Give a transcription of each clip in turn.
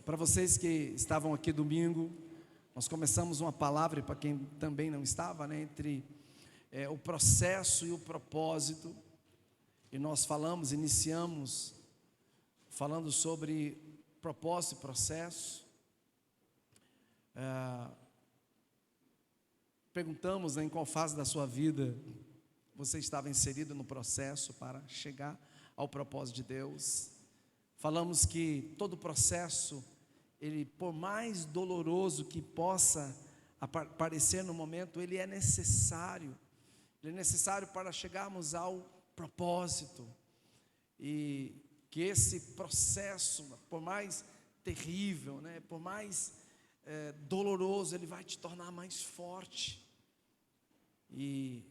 Para vocês que estavam aqui domingo, nós começamos uma palavra, e para quem também não estava, né, entre o processo e o propósito, e nós iniciamos falando sobre propósito e processo. Perguntamos, né, em qual fase da sua vida você estava inserido no processo para chegar ao propósito de Deus. Falamos que todo processo, ele, por mais doloroso que possa parecer no momento, ele é necessário. Ele é necessário para chegarmos ao propósito. E que esse processo, por mais terrível, né, por mais doloroso, ele vai te tornar mais forte. E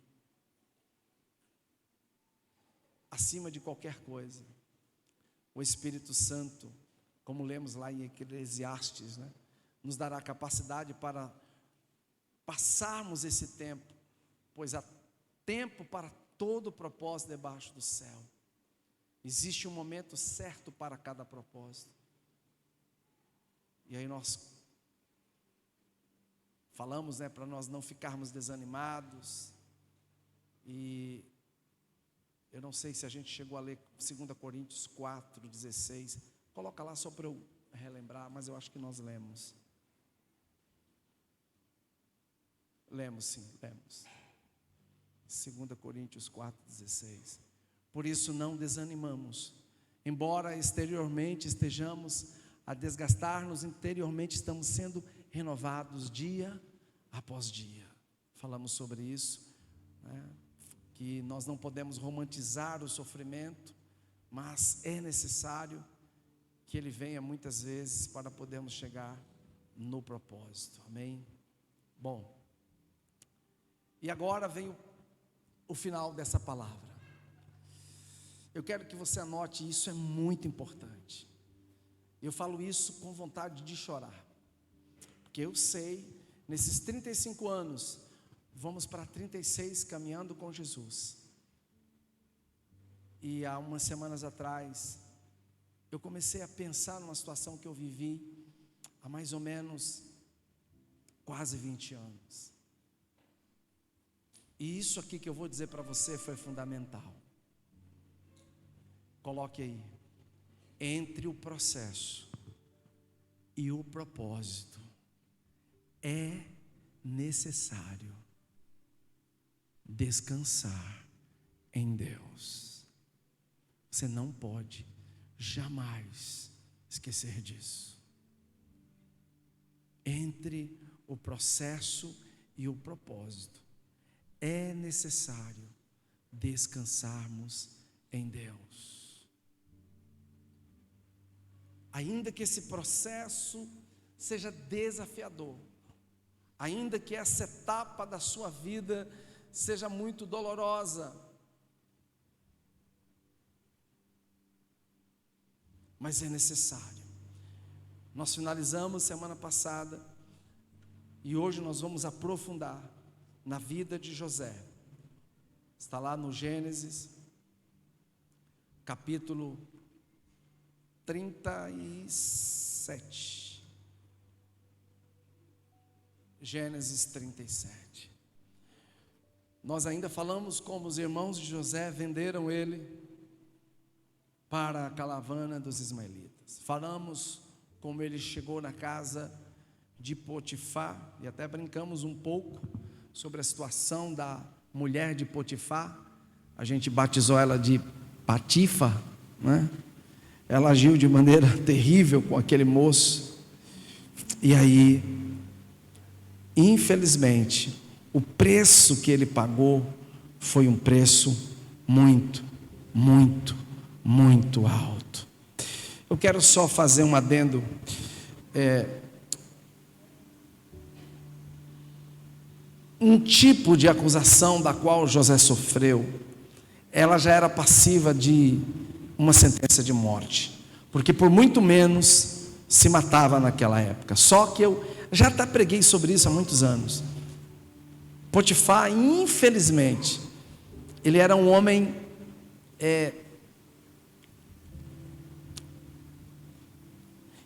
acima de qualquer coisa, o Espírito Santo, como lemos lá em Eclesiastes, né, nos dará a capacidade para passarmos esse tempo, pois há tempo para todo propósito debaixo do céu. Existe um momento certo para cada propósito. E aí nós falamos, né, para nós não ficarmos desanimados. E eu não sei se a gente chegou a ler 2 Coríntios 4:16. Coloca lá só para eu relembrar, mas eu acho que nós lemos. Lemos sim, lemos. 2 Coríntios 4:16. Por isso não desanimamos. Embora exteriormente estejamos a desgastar-nos, interiormente estamos sendo renovados dia após dia. Falamos sobre isso, né? Que nós não podemos romantizar o sofrimento, mas é necessário que ele venha muitas vezes para podermos chegar no propósito. Amém? Bom, e agora vem o final dessa palavra. Eu quero que você anote, isso é muito importante. Eu falo isso com vontade de chorar, porque eu sei, nesses 35 anos, vamos para 36 caminhando com Jesus. E há umas semanas atrás, eu comecei a pensar numa situação que eu vivi há mais ou menos quase 20 anos. E isso aqui que eu vou dizer para você foi fundamental. Coloque aí. Entre o processo e o propósito, é necessário descansar em Deus. Você não pode jamais esquecer disso. Entre o processo e o propósito, é necessário descansarmos em Deus. Ainda que esse processo seja desafiador, ainda que essa etapa da sua vida seja muito dolorosa, mas é necessário. Nós finalizamos semana passada e hoje nós vamos aprofundar na vida de José. Está lá no Gênesis, capítulo 37. Gênesis 37. Nós ainda falamos como os irmãos de José venderam ele para a caravana dos ismaelitas. Falamos como ele chegou na casa de Potifar, e até brincamos um pouco sobre a situação da mulher de Potifar. A gente batizou ela de Patifa, né? Ela agiu de maneira terrível com aquele moço. E aí, infelizmente, o preço que ele pagou foi um preço muito, muito, muito alto. Eu quero só fazer um adendo. Um tipo de acusação da qual José sofreu, ela já era passiva de uma sentença de morte, porque por muito menos se matava naquela época. Só que eu já até preguei sobre isso há muitos anos. Potifar, infelizmente, ele era um homem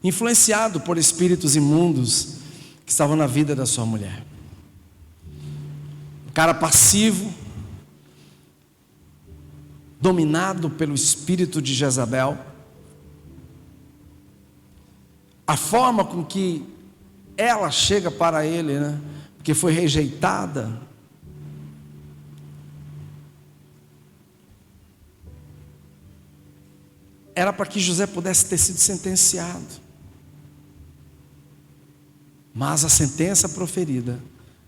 influenciado por espíritos imundos que estavam na vida da sua mulher. Um cara passivo, dominado pelo espírito de Jezabel. A forma com que ela chega para ele, né? Porque foi rejeitada. Era para que José pudesse ter sido sentenciado. Mas a sentença proferida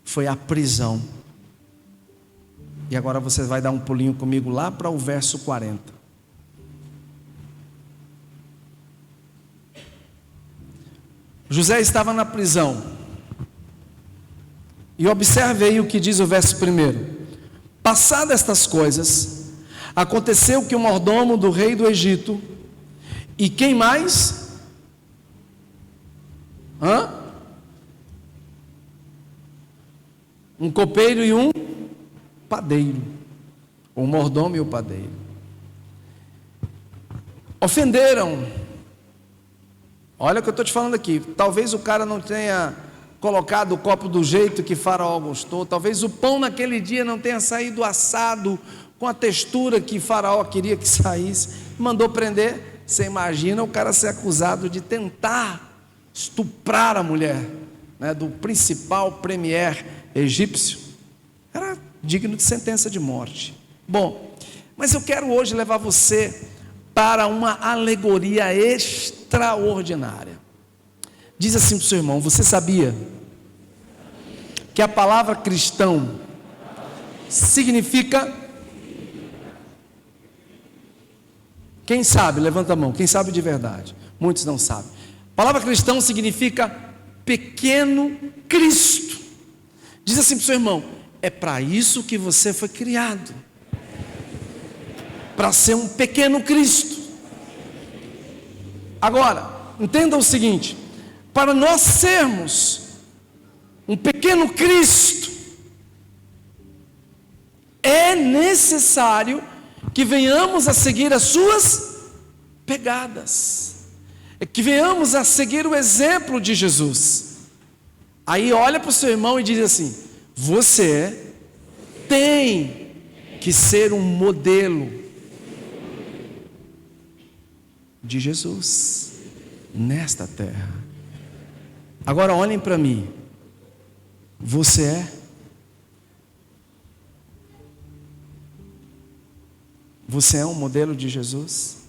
foi a prisão. E agora você vai dar um pulinho comigo lá para o verso 40. José estava na prisão. E observe aí o que diz o verso 1. Passadas estas coisas, aconteceu que o mordomo do rei do Egito, e quem mais? Um copeiro e um padeiro. O mordomo e o padeiro ofenderam. Olha o que eu estou te falando aqui. Talvez o cara não tenha colocado o copo do jeito que Faraó gostou. Talvez o pão naquele dia não tenha saído assado com a textura que Faraó queria que saísse. Mandou prender. Você imagina o cara ser acusado de tentar estuprar a mulher, né, do principal premier egípcio. Era digno de sentença de morte. Bom, mas eu quero hoje levar você para uma alegoria extraordinária. Diz assim para o seu irmão: você sabia que a palavra cristão significa... Quem sabe? Levanta a mão. Quem sabe de verdade? Muitos não sabem. A palavra cristão significa pequeno Cristo. Diz assim para o seu irmão: é para isso que você foi criado, para ser um pequeno Cristo. Agora, entenda o seguinte: para nós sermos um pequeno Cristo, é necessário que venhamos a seguir as suas pegadas, que venhamos a seguir o exemplo de Jesus. Aí olha para o seu irmão e diz assim: você tem que ser um modelo de Jesus nesta terra. Agora olhem para mim. Você é? Você é um modelo de Jesus?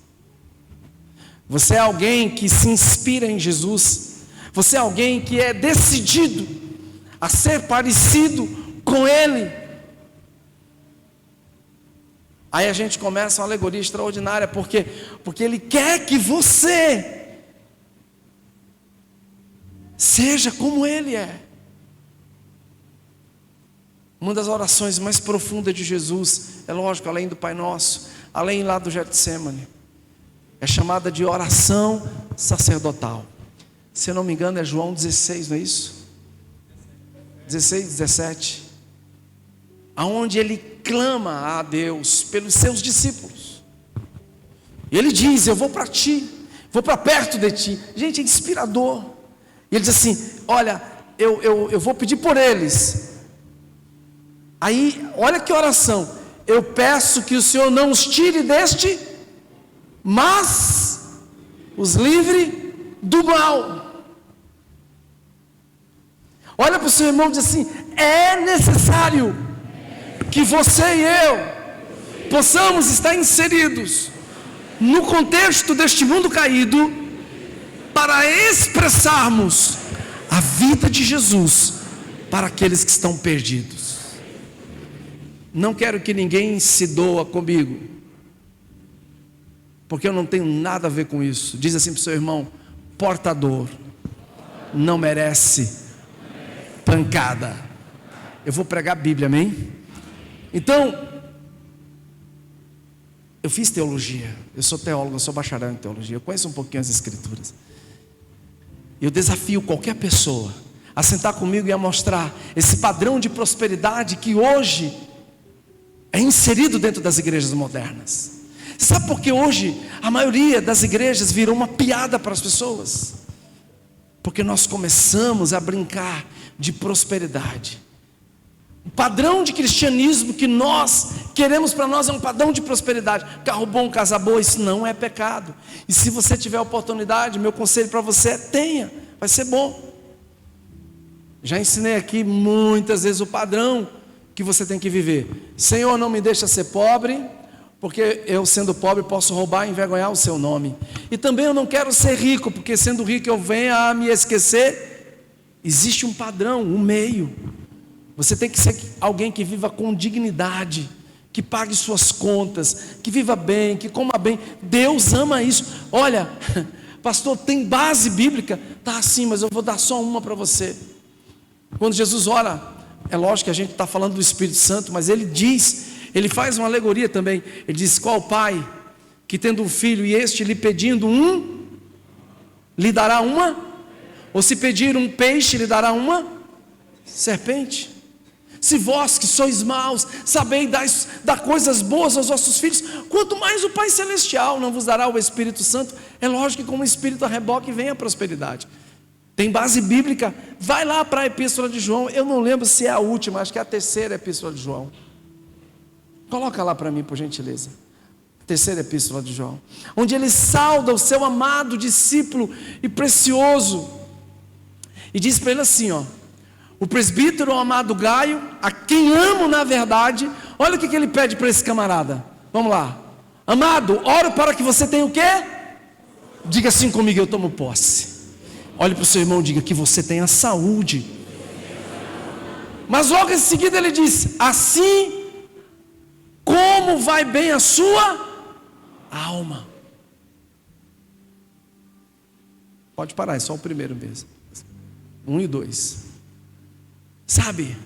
Você é alguém que se inspira em Jesus? Você é alguém que é decidido a ser parecido com Ele? Aí a gente começa uma alegoria extraordinária, porque Ele quer que você seja como Ele é. Uma das orações mais profundas de Jesus, é lógico, além do Pai Nosso, além lá do Getsemane, é chamada de oração sacerdotal. Se eu não me engano é João 16, não é isso? 16, 17. Aonde ele clama a Deus pelos seus discípulos. E ele diz: eu vou para ti, vou para perto de ti. Gente, é inspirador. E ele diz assim: olha, eu vou pedir por eles. Aí, olha que oração: eu peço que o Senhor não os tire deste, mas os livre do mal. Olha para o seu irmão e diz assim: é necessário que você e eu possamos estar inseridos no contexto deste mundo caído, para expressarmos a vida de Jesus para aqueles que estão perdidos. Não quero que ninguém se doa comigo, porque eu não tenho nada a ver com isso. Diz assim para o seu irmão: portador não merece pancada. Eu vou pregar a Bíblia, amém? Então, eu fiz teologia, eu sou teólogo, eu sou bacharel em teologia, eu conheço um pouquinho as escrituras. Eu desafio qualquer pessoa a sentar comigo e a mostrar esse padrão de prosperidade que hoje é inserido dentro das igrejas modernas. Sabe por que hoje a maioria das igrejas virou uma piada para as pessoas? Porque nós começamos a brincar de prosperidade. O padrão de cristianismo que nós queremos para nós é um padrão de prosperidade. Carro bom, casa boa, isso não é pecado. E se você tiver oportunidade, meu conselho para você é tenha, vai ser bom. Já ensinei aqui muitas vezes o padrão que você tem que viver. Senhor, não me deixa ser pobre, porque eu sendo pobre posso roubar e envergonhar o seu nome. E também eu não quero ser rico, porque sendo rico eu venha a me esquecer. Existe um padrão, um meio. Você tem que ser alguém que viva com dignidade, que pague suas contas, que viva bem, que coma bem. Deus ama isso. Olha, pastor, tem base bíblica? Tá assim, mas eu vou dar só uma para você. Quando Jesus ora, é lógico que a gente está falando do Espírito Santo, mas ele diz, ele faz uma alegoria também. Ele diz: qual pai que tendo um filho e este lhe pedindo lhe dará uma? Ou se pedir um peixe, lhe dará uma serpente? Se vós que sois maus, sabeis dar coisas boas aos vossos filhos, quanto mais o Pai Celestial não vos dará o Espírito Santo. É lógico que com o Espírito a reboque vem a prosperidade. Tem base bíblica. Vai lá para a Epístola de João. Eu não lembro se é a última, acho que é a terceira Epístola de João. Coloca lá para mim, por gentileza. Terceira Epístola de João, onde ele sauda o seu amado discípulo e precioso, e diz para ele assim, ó: o presbítero amado Gaio, a quem amo na verdade. Olha o que ele pede para esse camarada. Vamos lá. Amado, oro para que você tenha o quê? Diga assim comigo, eu tomo posse. Olhe para o seu irmão e diga: que você tenha saúde. Mas logo em seguida ele diz: assim como vai bem a sua alma. Pode parar, é só o primeiro mesmo. 1 e 2. Sabe,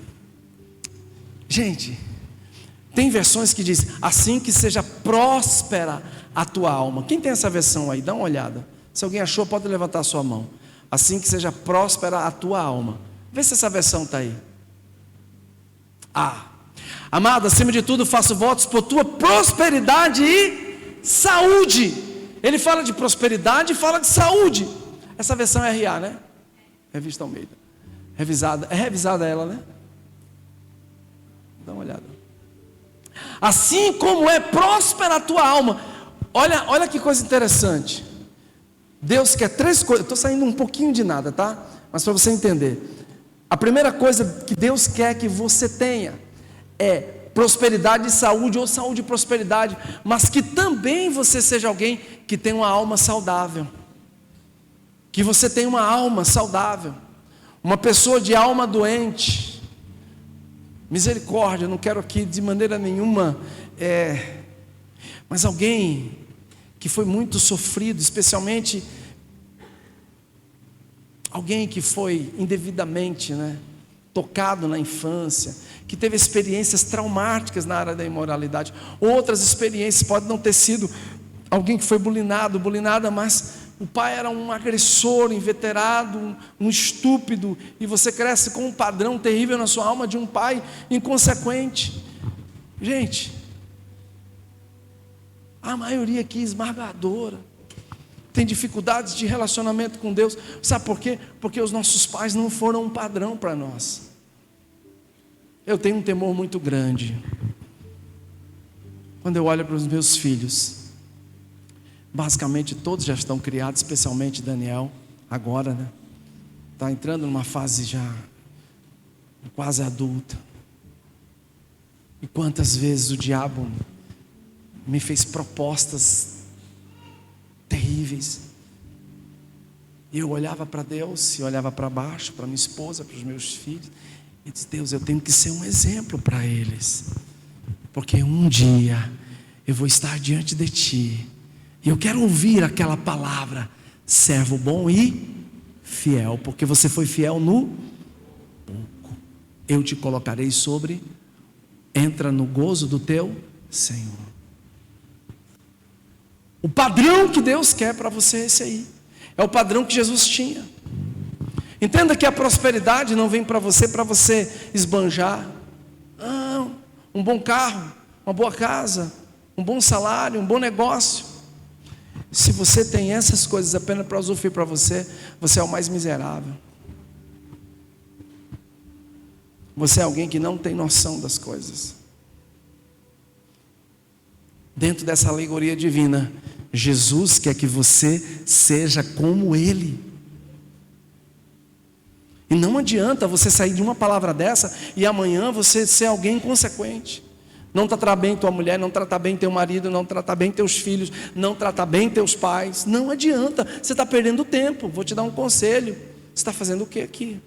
gente, tem versões que diz: assim que seja próspera a tua alma. Quem tem essa versão aí? Dá uma olhada. Se alguém achou, pode levantar a sua mão. Assim que seja próspera a tua alma. Vê se essa versão está aí. Amado, acima de tudo faço votos por tua prosperidade e saúde. Ele fala de prosperidade e fala de saúde. Essa versão é RA, né? Revista Almeida. Revisada, é revisada ela, né? Dá uma olhada. Assim como é próspera a tua alma. Olha que coisa interessante. Deus quer 3 coisas. Estou saindo um pouquinho de nada, tá? Mas para você entender. A primeira coisa que Deus quer que você tenha é prosperidade e saúde, ou saúde e prosperidade, mas que também você seja alguém que tem uma alma saudável. Que você tenha uma alma saudável. Uma pessoa de alma doente, misericórdia, não quero aqui de maneira nenhuma, mas alguém que foi muito sofrido, especialmente alguém que foi indevidamente, tocado na infância, que teve experiências traumáticas na área da imoralidade. Outras experiências, pode não ter sido alguém que foi bulinada, mas o pai era um agressor inveterado, um estúpido, e você cresce com um padrão terrível na sua alma de um pai inconsequente. Gente, a maioria aqui esmagadora tem dificuldades de relacionamento com Deus. Sabe por quê? Porque os nossos pais não foram um padrão para nós. Eu tenho um temor muito grande quando eu olho para os meus filhos. Basicamente todos já estão criados, especialmente Daniel, agora, está entrando numa fase já quase adulta. E quantas vezes o diabo me fez propostas terríveis, e eu olhava para Deus, e olhava para baixo, para minha esposa, para os meus filhos, e disse: Deus, eu tenho que ser um exemplo para eles, porque um dia eu vou estar diante de Ti, e eu quero ouvir aquela palavra: servo bom e fiel, porque você foi fiel no pouco, eu te colocarei sobre, entra no gozo do teu Senhor. O padrão que Deus quer para você é esse aí. É o padrão que Jesus tinha. Entenda que a prosperidade não vem para você esbanjar. Não, um bom carro, uma boa casa, um bom salário, um bom negócio. Se você tem essas coisas apenas para usufruir para você, você é o mais miserável. Você é alguém que não tem noção das coisas. Dentro dessa alegoria divina, Jesus quer que você seja como Ele. E não adianta você sair de uma palavra dessa e amanhã você ser alguém inconsequente. Não tratar bem tua mulher, não tratar bem teu marido, não tratar bem teus filhos, não tratar bem teus pais. Não adianta, você está perdendo tempo. Vou te dar um conselho. Você está fazendo o que aqui?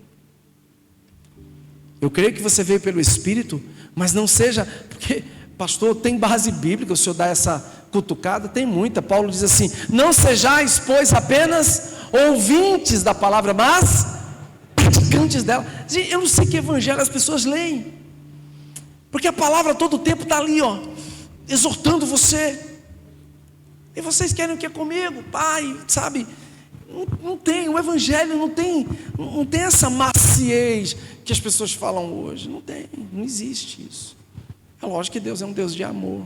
Eu creio que você veio pelo Espírito, mas não seja, porque, pastor, tem base bíblica, o senhor dá essa cutucada, tem muita. Paulo diz assim: não sejais, pois, apenas ouvintes da palavra, mas praticantes dela. Gente, eu não sei que evangelho as pessoas leem, porque a palavra todo o tempo está ali, ó, exortando você. E vocês querem o que é comigo? Pai, sabe? Não tem, o evangelho não tem essa maciez que as pessoas falam hoje. Não tem, não existe isso. É lógico que Deus é um Deus de amor.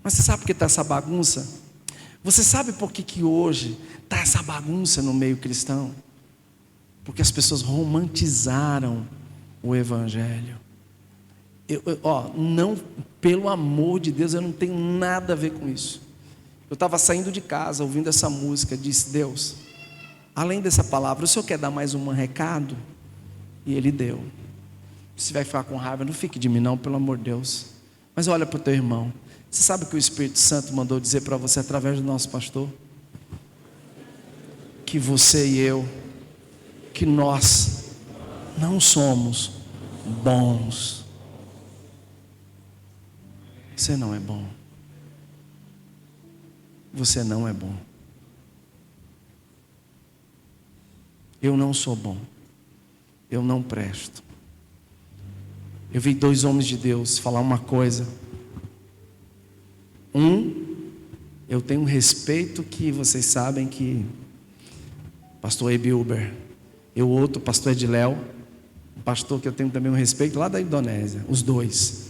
Mas você sabe por que está essa bagunça? Você sabe por que hoje está essa bagunça no meio cristão? Porque as pessoas romantizaram o evangelho. Não, pelo amor de Deus, eu não tenho nada a ver com isso. Eu estava saindo de casa, ouvindo essa música, disse: Deus, além dessa palavra, o Senhor quer dar mais um recado? E Ele deu. Se vai ficar com raiva, não fique de mim não, pelo amor de Deus. Mas olha para o teu irmão. Você sabe o que o Espírito Santo mandou dizer para você através do nosso pastor? Que você e eu, que nós não somos bons. Você não é bom. Você não é bom. Eu não sou bom. Eu não presto. Eu vi 2 homens de Deus falar uma coisa. Eu tenho um respeito que vocês sabem que pastor Ebilber, e o outro, pastor Ediléu, um pastor que eu tenho também um respeito lá da Indonésia, os dois.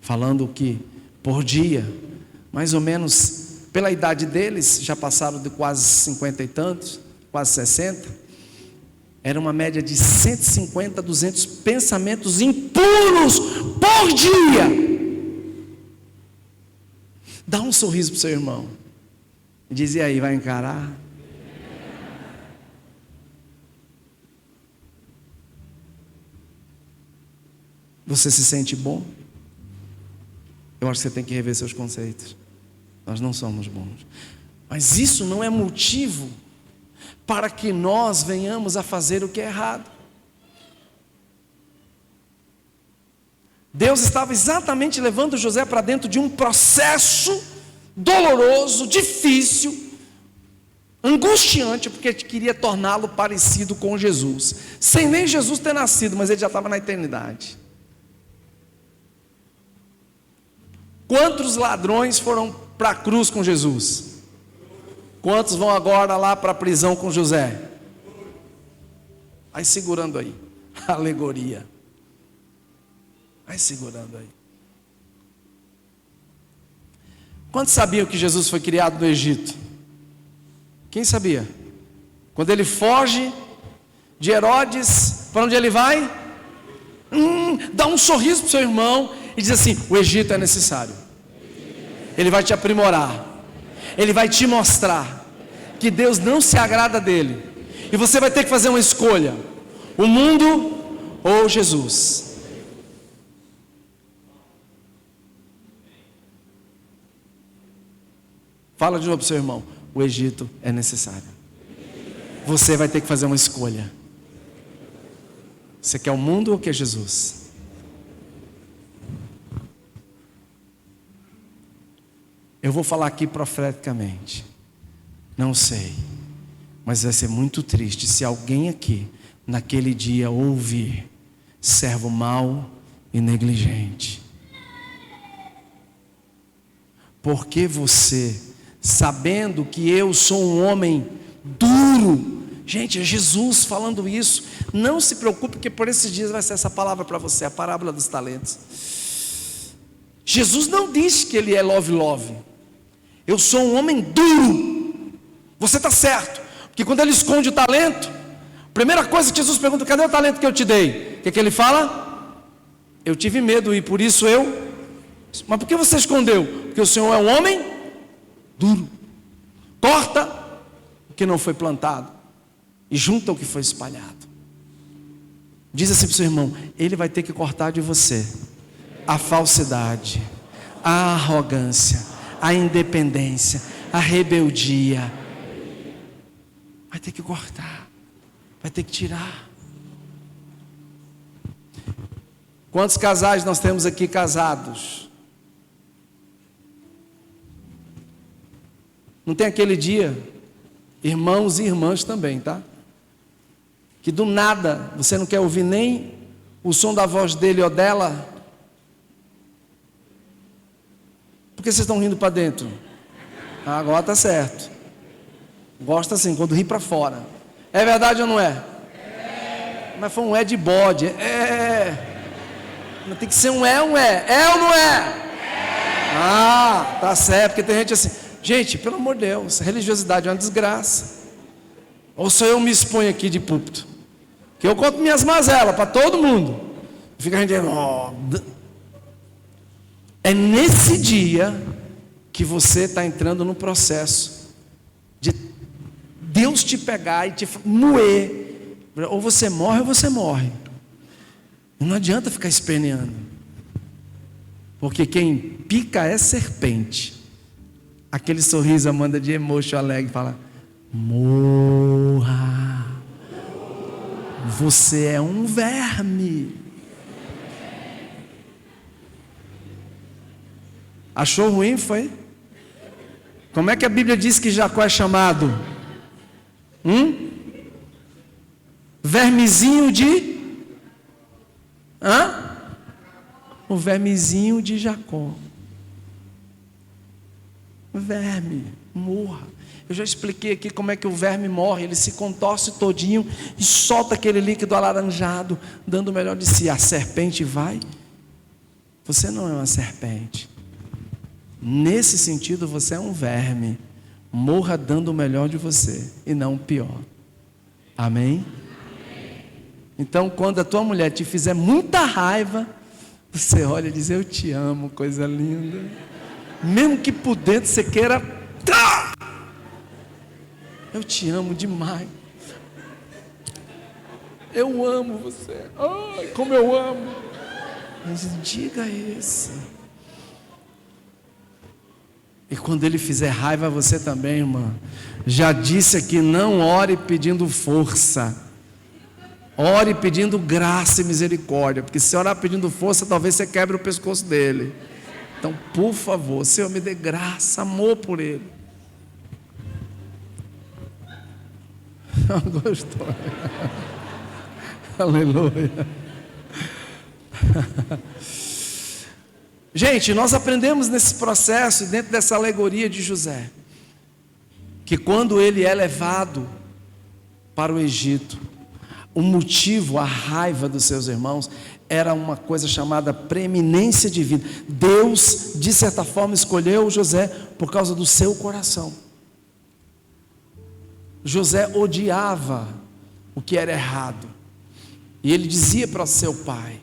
Falando que por dia, mais ou menos, pela idade deles, já passaram de quase 50 e tantos, quase 60, era uma média de 150 a 200 pensamentos impuros por dia. Dá um sorriso para o seu irmão e diz: e aí, vai encarar? Você se sente bom? Eu acho que você tem que rever seus conceitos. Nós não somos bons. Mas isso não é motivo para que nós venhamos a fazer o que é errado. Deus estava exatamente levando José para dentro de um processo doloroso, difícil, angustiante, porque queria torná-lo parecido com Jesus, sem nem Jesus ter nascido, mas ele já estava na eternidade. Quantos ladrões foram para a cruz com Jesus? Quantos vão agora lá para a prisão com José? Vai segurando aí, alegoria. Vai segurando aí. Quantos sabiam que Jesus foi criado no Egito? Quem sabia? Quando ele foge de Herodes, para onde ele vai? Dá um sorriso para o seu irmão e diz assim: o Egito é necessário. Ele vai te aprimorar. Ele vai te mostrar que Deus não se agrada dele. E você vai ter que fazer uma escolha: o mundo ou Jesus. Fala de novo para o seu irmão: o Egito é necessário. Você vai ter que fazer uma escolha. Você quer o mundo ou quer Jesus? Eu vou falar aqui profeticamente. Não sei, mas vai ser muito triste se alguém aqui naquele dia ouvir: servo mau e negligente. Porque você, sabendo que eu sou um homem duro, gente, é Jesus falando isso. Não se preocupe, porque por esses dias vai ser essa palavra para você, a parábola dos talentos. Jesus não disse que ele é love. Eu sou um homem duro. Você está certo. Porque quando ele esconde o talento, a primeira coisa que Jesus pergunta: cadê o talento que eu te dei? O que ele fala? Eu tive medo e por isso eu... Mas por que você escondeu? Porque o Senhor é um homem duro. Corta o que não foi plantado e junta o que foi espalhado. Diz assim para o seu irmão: ele vai ter que cortar de você a falsidade, a arrogância, a independência, a rebeldia. Vai ter que cortar, vai ter que tirar. Quantos casais nós temos aqui casados? Não tem aquele dia, irmãos e irmãs também, tá? Que do nada você não quer ouvir nem o som da voz dele ou dela. Por que vocês estão rindo para dentro? Agora tá certo. Gosta assim, quando ri para fora. É verdade ou não é? Mas foi um é de bode. Tem que ser um é. É ou não é? Ah, tá certo, porque tem gente assim. Gente, pelo amor de Deus, religiosidade é uma desgraça. Ou só eu me exponho aqui de púlpito, que eu conto minhas mazelas para todo mundo. Fica a gente É nesse dia que você está entrando no processo de Deus te pegar e te moer. Ou você morre ou você morre. Não adianta ficar esperneando. Porque quem pica é serpente. Aquele sorriso, Amanda, de emoji alegre, fala: morra. Você é um verme. Achou ruim, foi? Como é que a Bíblia diz que Jacó é chamado? Vermezinho de... O vermezinho de Jacó. Verme, morra. Eu já expliquei aqui como é que o verme morre. Ele se contorce todinho e solta aquele líquido alaranjado, dando o melhor de si. A serpente vai. Você não é uma serpente. Nesse sentido, você é um verme. Morra dando o melhor de você e não o pior. Amém? Então, quando a tua mulher te fizer muita raiva, você olha e diz: eu te amo, coisa linda. Mesmo que por dentro você queira... Eu te amo demais. Eu amo você. Ai, como eu amo. Mas diga isso. E quando ele fizer raiva a você também, irmã, já disse aqui: não ore pedindo força. Ore pedindo graça e misericórdia. Porque se orar pedindo força, talvez você quebre o pescoço dele. Então, por favor, Senhor, me dê graça, amor por ele. Gostou? Aleluia. Gente, nós aprendemos nesse processo, dentro dessa alegoria de José, que quando ele é levado para o Egito, o motivo, a raiva dos seus irmãos, era uma coisa chamada preeminência divina. Deus, de certa forma, escolheu José por causa do seu coração. José odiava o que era errado, e ele dizia para seu pai.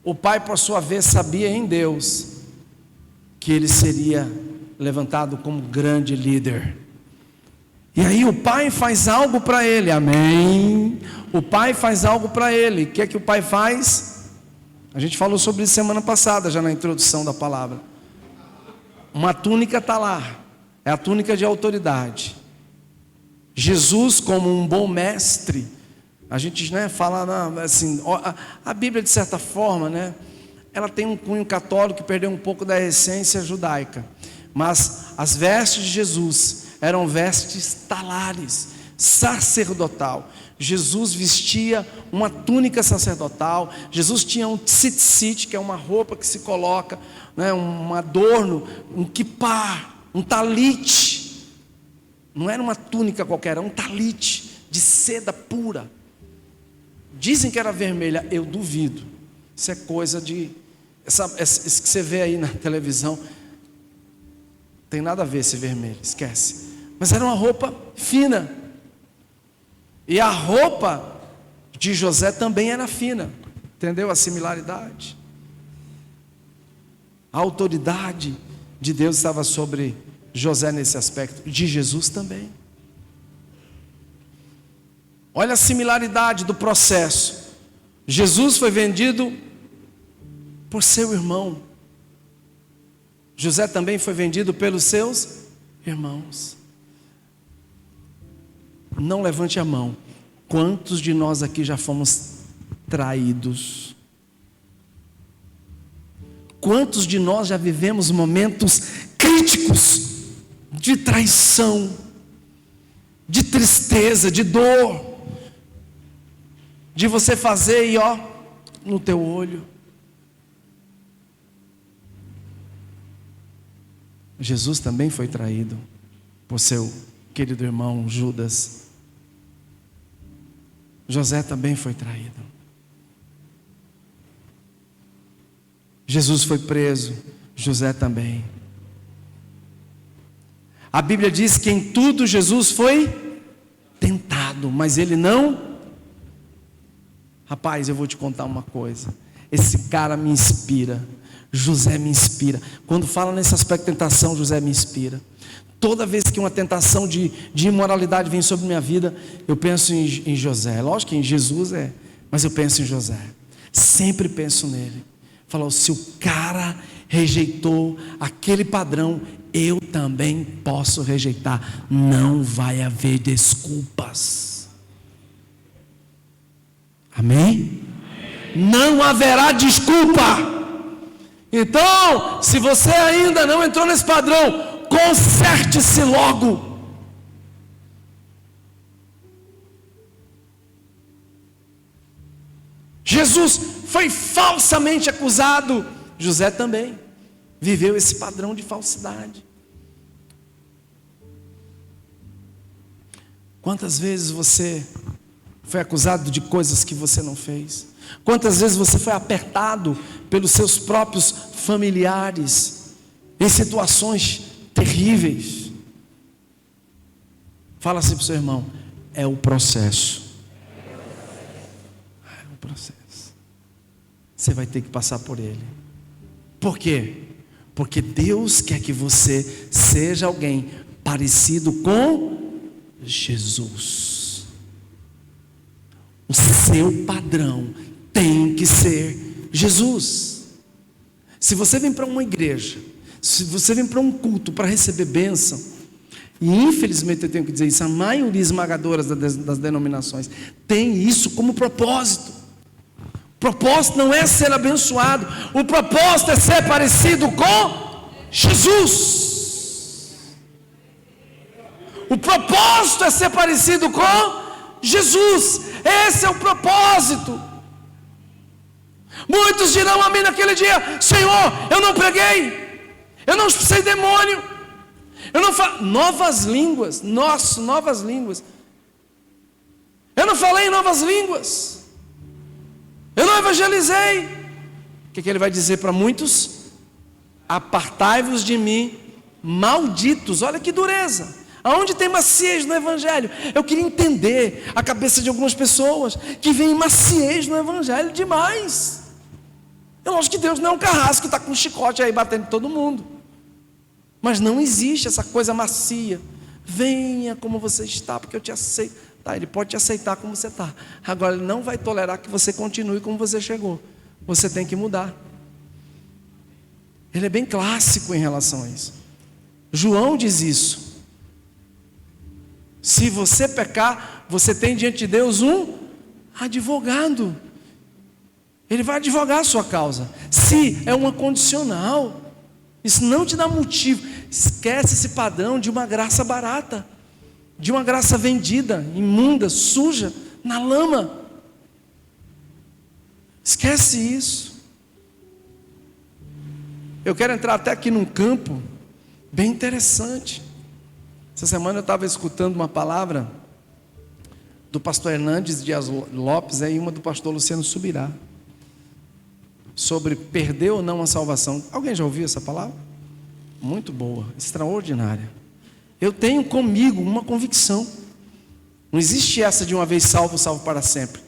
O pai, por sua vez, sabia em Deus que ele seria levantado como grande líder. E aí o pai faz algo para ele, amém? O pai faz algo para ele. O que é que o pai faz? A gente falou sobre isso semana passada, já na introdução da palavra. Uma túnica está lá, é a túnica de autoridade. Jesus, como um bom mestre, a gente fala assim, a Bíblia, de certa forma, ela tem um cunho católico que perdeu um pouco da essência judaica, mas as vestes de Jesus eram vestes talares, sacerdotal. Jesus vestia uma túnica sacerdotal. Jesus tinha um tzitzit, que é uma roupa que se coloca, um adorno, um kippah, um talite. Não era uma túnica qualquer, era um talite de seda pura. Dizem que era vermelha, eu duvido. Isso é coisa de... Isso que você vê aí na televisão. Tem nada a ver esse vermelho, esquece. Mas era uma roupa fina. E a roupa de José também era fina. Entendeu a similaridade? A autoridade de Deus estava sobre José nesse aspecto, de Jesus também. Olha a similaridade do processo. Jesus foi vendido por seu irmão. José também foi vendido pelos seus irmãos. Não levante a mão. Quantos de nós aqui já fomos traídos? Quantos de nós já vivemos momentos críticos de traição, de tristeza, de dor, de você fazer e no teu olho? Jesus também foi traído por seu querido irmão Judas. José também foi traído. Jesus foi preso, José também. A Bíblia diz que em tudo Jesus foi tentado, mas ele não. Rapaz, eu vou te contar uma coisa. Esse cara me inspira. José me inspira. Quando fala nesse aspecto de tentação, José me inspira. Toda vez que uma tentação de imoralidade vem sobre minha vida, eu penso em José. Lógico que em Jesus mas eu penso em José. Sempre penso nele. Falou, se o cara rejeitou aquele padrão, eu também posso rejeitar. Não vai haver desculpas. Amém? Não haverá desculpa. Então, se você ainda não entrou nesse padrão, conserte-se logo. Jesus foi falsamente acusado. José também viveu esse padrão de falsidade. Quantas vezes você foi acusado de coisas que você não fez? Quantas vezes você foi apertado pelos seus próprios familiares em situações terríveis? Fala assim para o seu irmão: é o processo. É o processo. Você vai ter que passar por ele. Por quê? Porque Deus quer que você seja alguém parecido com Jesus. O seu padrão tem que ser Jesus. Se você vem para uma igreja, se você vem para um culto para receber bênção, e infelizmente eu tenho que dizer isso, a maioria esmagadora das denominações tem isso como propósito. O propósito não é ser abençoado, o propósito é ser parecido com Jesus. O propósito é ser parecido com Jesus. Esse é o propósito. Muitos dirão a mim naquele dia: Senhor, eu não preguei, eu não expulsei demônio, eu não falei novas línguas, novas línguas, eu não falei em novas línguas, eu não evangelizei. O que ele vai dizer para muitos? Apartai-vos de mim, malditos. Olha que dureza. Aonde tem maciez no evangelho? Eu queria entender a cabeça de algumas pessoas que veem maciez no evangelho demais. É lógico que Deus não é um carrasco que está com um chicote aí batendo em todo mundo. Mas não existe essa coisa macia. Venha como você está, porque eu te aceito. Tá, ele pode te aceitar como você está. Agora ele não vai tolerar que você continue como você chegou. Você tem que mudar. Ele é bem clássico em relação a isso. João diz isso. Se você pecar, você tem diante de Deus um advogado. Ele vai advogar a sua causa. Se é uma condicional, isso não te dá motivo. Esquece esse padrão de uma graça barata, de uma graça vendida, imunda, suja, na lama. Esquece isso. Eu quero entrar até aqui num campo bem interessante. Essa semana eu estava escutando uma palavra do pastor Hernandes Dias Lopes e uma do pastor Luciano Subirá, sobre perder ou não a salvação. Alguém já ouviu essa palavra? muito boa, extraordinária. Eu tenho comigo uma convicção. Não existe essa de uma vez salvo, salvo para sempre.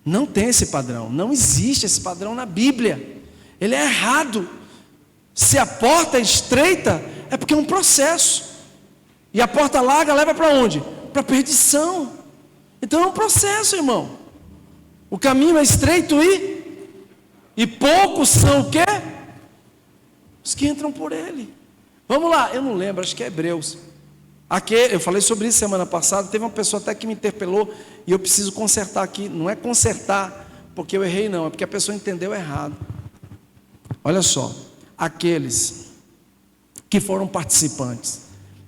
Não tem esse padrão. Não existe esse padrão na Bíblia. Ele é errado. Se a porta é estreita, é porque é um processo. E a porta larga leva para onde? Para a perdição. Então é um processo, irmão. O caminho é estreito e poucos são o quê? Os que entram por ele. Vamos lá, eu não lembro, acho que é Hebreus. Aqui, eu falei sobre isso semana passada, teve uma pessoa até que me interpelou, e eu preciso consertar aqui. Não é consertar porque eu errei, não, é porque a pessoa entendeu errado. Olha só, aqueles que foram participantes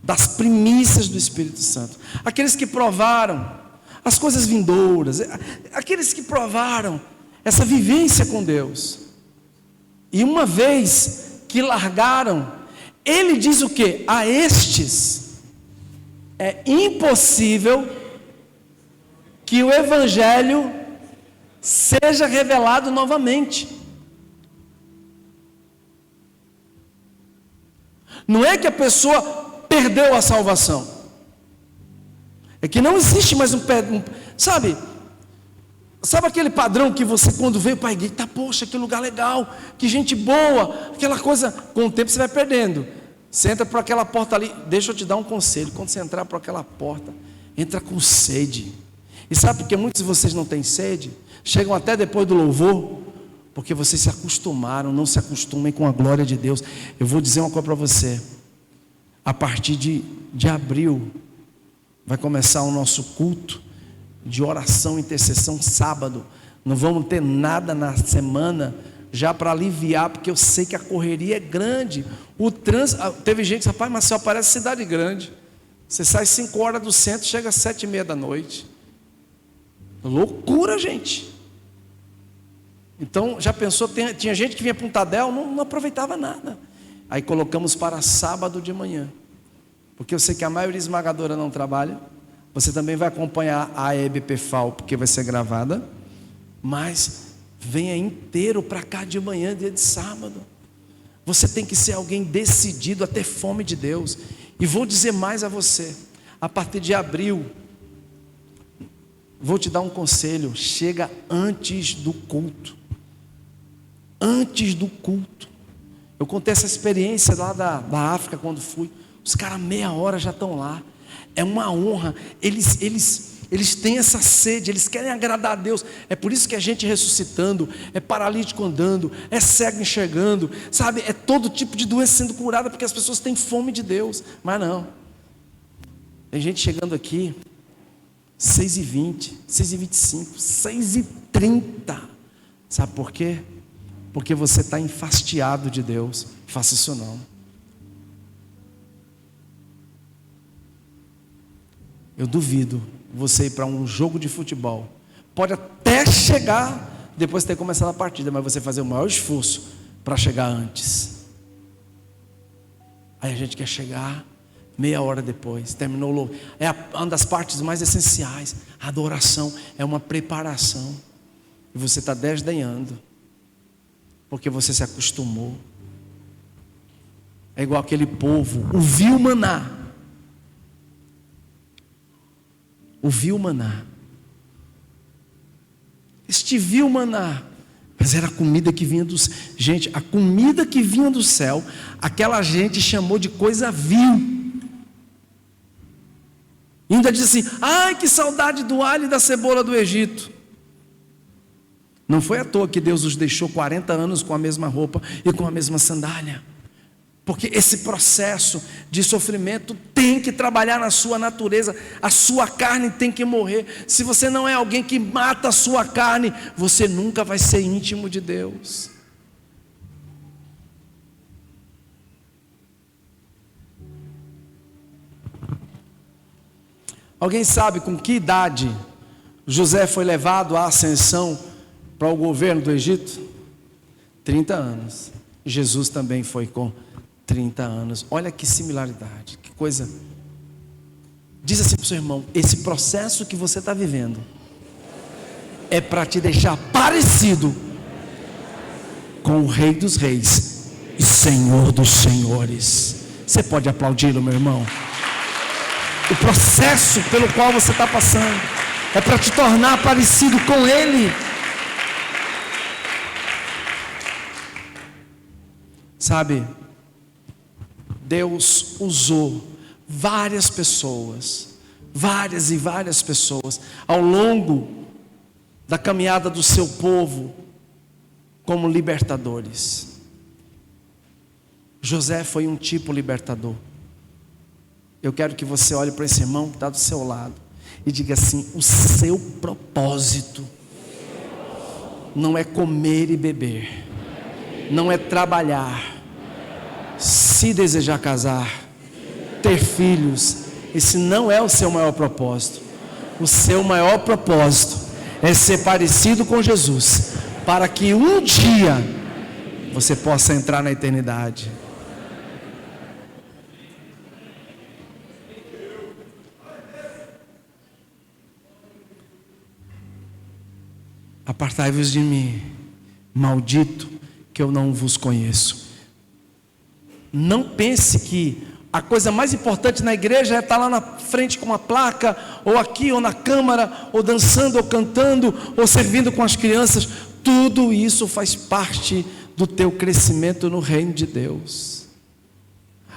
das primícias do Espírito Santo, aqueles que provaram as coisas vindouras, aqueles que provaram essa vivência com Deus, e uma vez que largaram, ele diz o quê? A estes é impossível que o Evangelho seja revelado novamente. Não é que a pessoa perdeu a salvação, é que não existe mais sabe aquele padrão que você, quando veio para a igreja, poxa, que lugar legal, que gente boa, aquela coisa, com o tempo você vai perdendo. Você entra por aquela porta ali, deixa eu te dar um conselho, quando você entrar por aquela porta, entra com sede. E sabe por que muitos de vocês não têm sede? Chegam até depois do louvor, porque vocês se acostumaram. Não se acostumem com a glória de Deus. Eu vou dizer uma coisa para você, a partir de abril, vai começar o nosso culto de oração e intercessão sábado. Não vamos ter nada na semana, já para aliviar, porque eu sei que a correria é grande. O trânsito, teve gente que disse, rapaz, mas só parece cidade grande. Você sai 5 horas do centro, chega às 7h30 da noite. Loucura, gente. Então, já pensou, tinha gente que vinha para um Tadel, não aproveitava nada. Aí colocamos para sábado de manhã, porque eu sei que a maioria esmagadora não trabalha. Você também vai acompanhar a EBPFAL, porque vai ser gravada, mas venha inteiro para cá de manhã, dia de sábado. Você tem que ser alguém decidido a ter fome de Deus. E vou dizer mais a você, a partir de abril, vou te dar um conselho: chega antes do culto. Antes do culto. Eu contei essa experiência lá da África, quando fui. Os caras meia hora já estão lá. É uma honra. Eles têm essa sede, eles querem agradar a Deus. É por isso que é gente ressuscitando, é paralítico andando, é cego enxergando, sabe? É todo tipo de doença sendo curada, porque as pessoas têm fome de Deus. Mas não, tem gente chegando aqui 6h20, 6h25, 6h30. Sabe por quê? Porque você está enfastiado de Deus. Faça isso não. Eu duvido você ir para um jogo de futebol. Pode até chegar depois de ter começado a partida, mas você fazer o maior esforço para chegar antes. Aí a gente quer chegar meia hora depois, terminou o louvor. É uma das partes mais essenciais. A adoração é uma preparação. E você está desdenhando, porque você se acostumou. É igual aquele povo, ouviu o maná. Ouviu o maná. Este viu o maná, mas era a comida que vinha dos... Gente, a comida que vinha do céu, aquela gente chamou de coisa vil. E ainda diz assim, ai, que saudade do alho e da cebola do Egito. Não foi à toa que Deus os deixou 40 anos com a mesma roupa e com a mesma sandália. Porque esse processo de sofrimento tem que trabalhar na sua natureza. A sua carne tem que morrer. Se você não é alguém que mata a sua carne, você nunca vai ser íntimo de Deus. Alguém sabe com que idade José foi levado à ascensão para o governo do Egito? 30 anos. Jesus também foi com 30 anos. Olha que similaridade, que coisa. Diz assim para o seu irmão: esse processo que você está vivendo é para te deixar parecido com o Rei dos Reis e Senhor dos Senhores. Você pode aplaudi-lo, meu irmão? O processo pelo qual você está passando é para te tornar parecido com Ele. Sabe, Deus usou várias pessoas, várias e várias pessoas, ao longo da caminhada do seu povo, como libertadores. José foi um tipo libertador. Eu quero que você olhe para esse irmão que está do seu lado e diga assim: o seu propósito não é comer e beber, não é trabalhar, se desejar casar, ter filhos. Esse não é o seu maior propósito. O seu maior propósito é ser parecido com Jesus, para que um dia você possa entrar na eternidade. Apartai-vos de mim, maldito, que eu não vos conheço. Não pense que a coisa mais importante na igreja é estar lá na frente com uma placa, ou aqui, ou na câmara, ou dançando, ou cantando, ou servindo com as crianças. Tudo isso faz parte do teu crescimento no reino de Deus.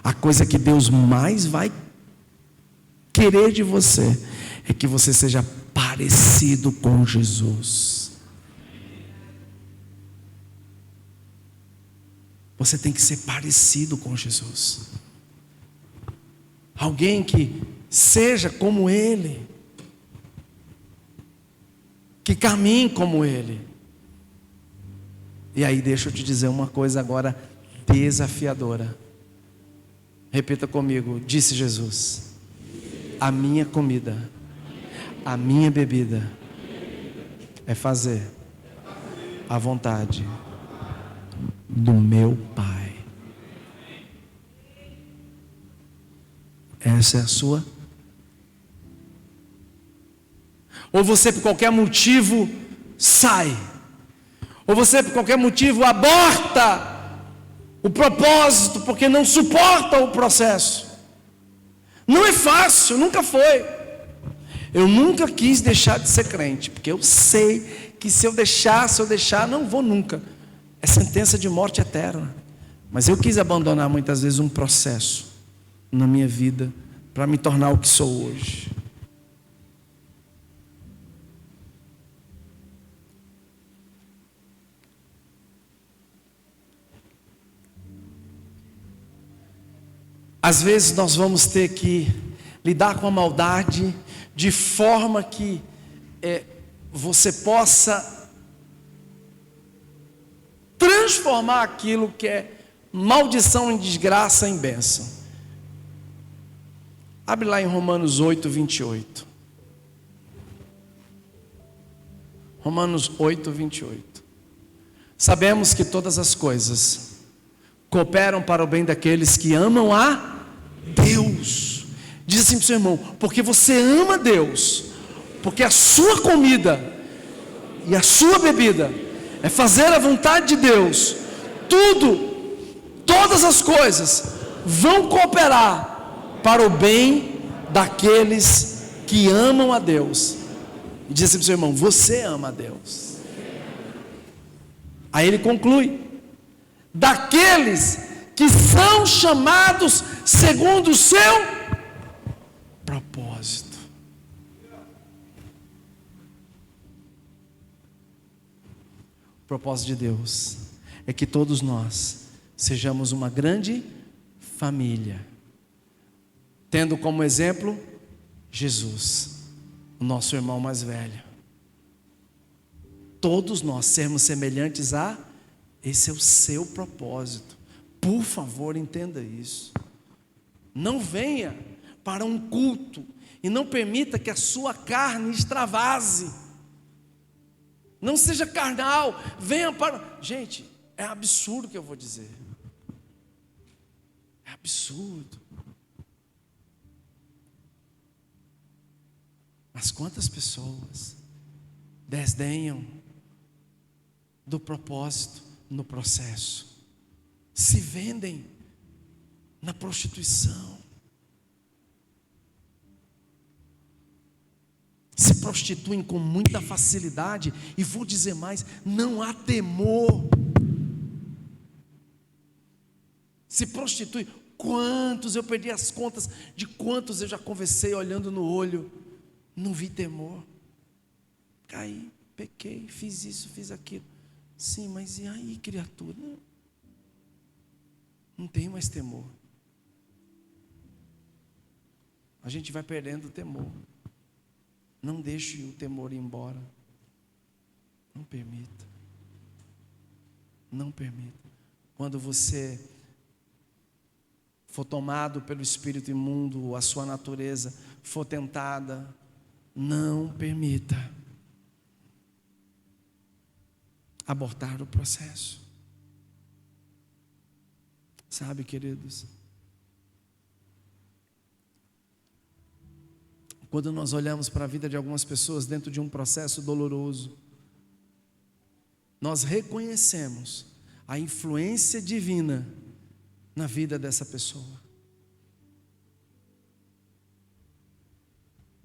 A coisa que Deus mais vai querer de você é que você seja parecido com Jesus. Você tem que ser parecido com Jesus. Alguém que seja como Ele, que caminhe como Ele. E aí deixa eu te dizer uma coisa agora desafiadora. Repita comigo: disse Jesus, a minha comida, a minha bebida é fazer a vontade do meu Pai. Essa é a sua? Ou você por qualquer motivo sai, ou você por qualquer motivo aborta o propósito, porque não suporta o processo. Não é fácil, nunca foi. Eu nunca quis deixar de ser crente, porque eu sei que se eu deixar, não vou nunca. É sentença de morte eterna. Mas eu quis abandonar muitas vezes um processo na minha vida para me tornar o que sou hoje. Às vezes nós vamos ter que lidar com a maldade de forma que você possa transformar aquilo que é maldição em desgraça em bênção. Abre lá em Romanos 8, 28. Romanos 8, 28. Sabemos que todas as coisas cooperam para o bem daqueles que amam a Deus. Diz assim para o seu irmão: porque você ama Deus, porque a sua comida e a sua bebida é fazer a vontade de Deus, todas as coisas vão cooperar para o bem daqueles que amam a Deus. E diz assim para o seu irmão: você ama a Deus. Aí ele conclui: daqueles que são chamados segundo o seu propósito. O propósito de Deus é que todos nós sejamos uma grande família, tendo como exemplo Jesus, o nosso irmão mais velho. Todos nós sermos semelhantes a esse é o seu propósito. Por favor, entenda isso. Não venha para um culto e não permita que a sua carne extravase. Não seja carnal. Venha para... Gente, é absurdo o que eu vou dizer. É absurdo. Mas quantas pessoas desdenham do propósito no processo, se vendem na prostituição. Se prostituem com muita facilidade, e vou dizer mais, não há temor. Se prostitui. Quantos, eu perdi as contas de quantos eu já conversei olhando no olho, não vi temor. Caí, pequei, fiz isso, fiz aquilo. Sim, mas e aí, criatura? Não tem mais temor. A gente vai perdendo o temor. Não deixe o temor ir embora. Não permita. Não permita. Quando você for tomado pelo espírito imundo, a sua natureza for tentada, não permita abortar o processo. Sabe, queridos, quando nós olhamos para a vida de algumas pessoas dentro de um processo doloroso, nós reconhecemos a influência divina na vida dessa pessoa.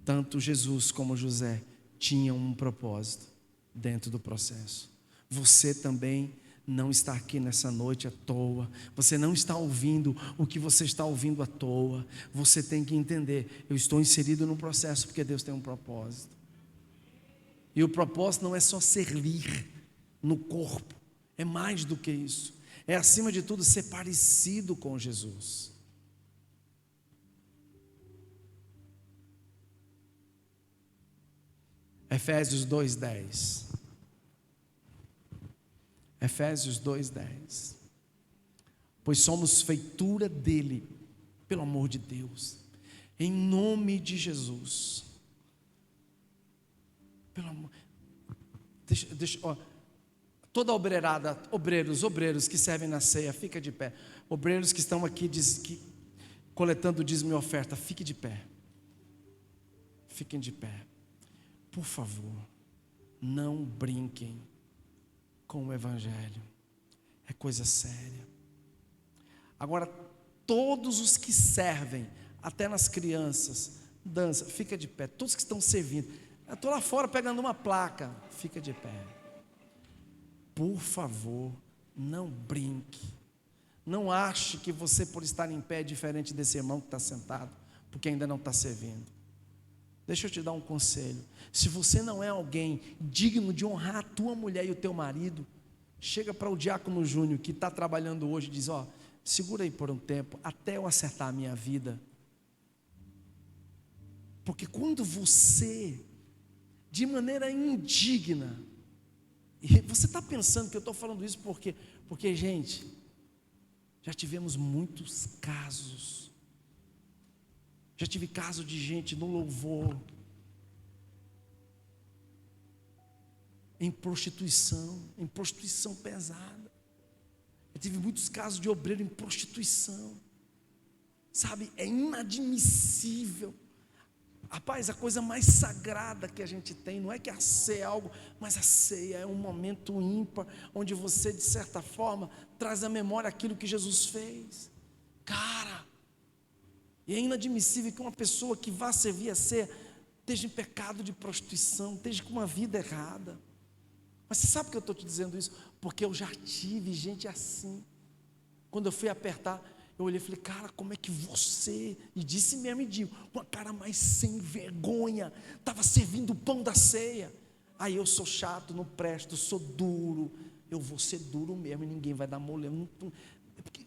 Tanto Jesus como José tinham um propósito dentro do processo. Você também não está aqui nessa noite à toa. Você não está ouvindo o que você está ouvindo à toa. Você tem que entender, eu estou inserido no processo porque Deus tem um propósito. E o propósito não é só servir no corpo, é mais do que isso. É, acima de tudo, ser parecido com Jesus. Efésios 2:10. Efésios 2:10. Pois somos feitura dele, pelo amor de Deus, em nome de Jesus. Pelo amor. Toda a obreirada, obreiros que servem na ceia, fica de pé. Obreiros que estão aqui coletando dízimo e oferta, fique de pé. Fiquem de pé. Por favor, não brinquem com o evangelho. É coisa séria. Agora, todos os que servem, até nas crianças, dança, fica de pé. Todos que estão servindo. Eu estou lá fora pegando uma placa, fica de pé. Por favor, não brinque. Não ache que você, por estar em pé, é diferente desse irmão que está sentado, porque ainda não está servindo. Deixa eu te dar um conselho. Se você não é alguém digno de honrar a tua mulher e o teu marido, chega para o diácono Júnior, que está trabalhando hoje, e diz: segura aí por um tempo, até eu acertar a minha vida. Porque quando você, de maneira indigna, e você está pensando que eu estou falando isso porque, gente, já tivemos muitos casos. Já tive caso de gente no louvor, em prostituição pesada. Eu tive muitos casos de obreiro em prostituição. Sabe, é inadmissível. Rapaz, a coisa mais sagrada que a gente tem, não é que a ceia é algo, mas a ceia é um momento ímpar, onde você, de certa forma, traz à memória aquilo que Jesus fez. Cara, e é inadmissível que uma pessoa que vá servir a ceia esteja em pecado de prostituição, esteja com uma vida errada. Mas você sabe que eu estou te dizendo isso? Porque eu já tive gente assim. Quando eu fui apertar, eu olhei e falei: cara, como é que você, e disse mesmo, e digo, com a cara mais sem vergonha, estava servindo o pão da ceia. Aí eu sou chato, não presto, sou duro. Eu vou ser duro mesmo e ninguém vai dar mole.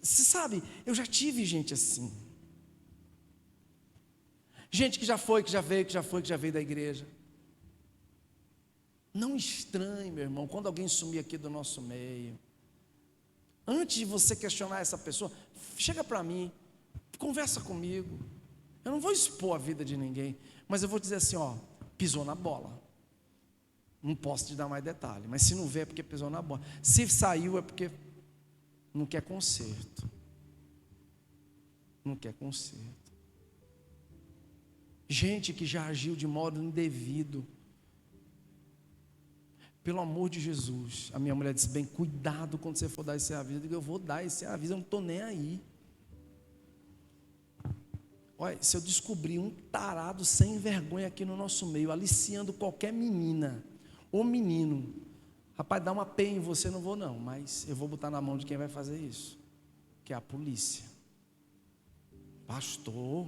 Você sabe, eu já tive gente assim. Gente que já foi, que já veio, que já veio da igreja. Não estranhe, meu irmão, quando alguém sumir aqui do nosso meio. Antes de você questionar essa pessoa, chega para mim, conversa comigo. Eu não vou expor a vida de ninguém, mas eu vou dizer assim: pisou na bola. Não posso te dar mais detalhe, mas se não vê é porque pisou na bola. Se saiu é porque não quer conserto. Não quer conserto. Gente que já agiu de modo indevido. Pelo amor de Jesus, a minha mulher disse: bem, cuidado quando você for dar esse aviso. Eu digo: eu vou dar esse aviso, eu não estou nem aí. Olha, se eu descobrir um tarado sem vergonha aqui no nosso meio, aliciando qualquer menina ou menino, rapaz, dá uma penha em você, não vou não, mas eu vou botar na mão de quem vai fazer isso, que é a polícia. Pastor,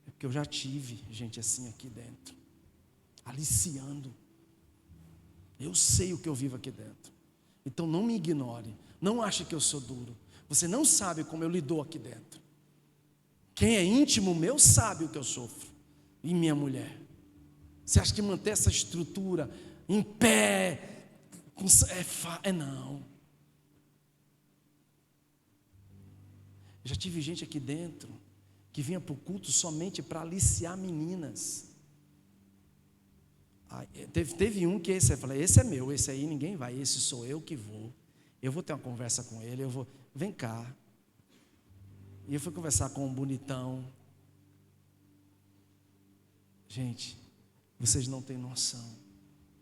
é porque eu já tive gente assim aqui dentro, aliciando. Eu sei o que eu vivo aqui dentro. Então não me ignore, não ache que eu sou duro. Você não sabe como eu lido aqui dentro. Quem é íntimo meu sabe o que eu sofro. E minha mulher. Você acha que manter essa estrutura em pé não. Já tive gente aqui dentro que vinha para o culto somente para aliciar meninas. Teve um que eu falei, esse é meu, esse aí ninguém vai, esse sou eu que vou. Eu vou ter uma conversa com ele, vem cá. E eu fui conversar com um bonitão. Gente, vocês não têm noção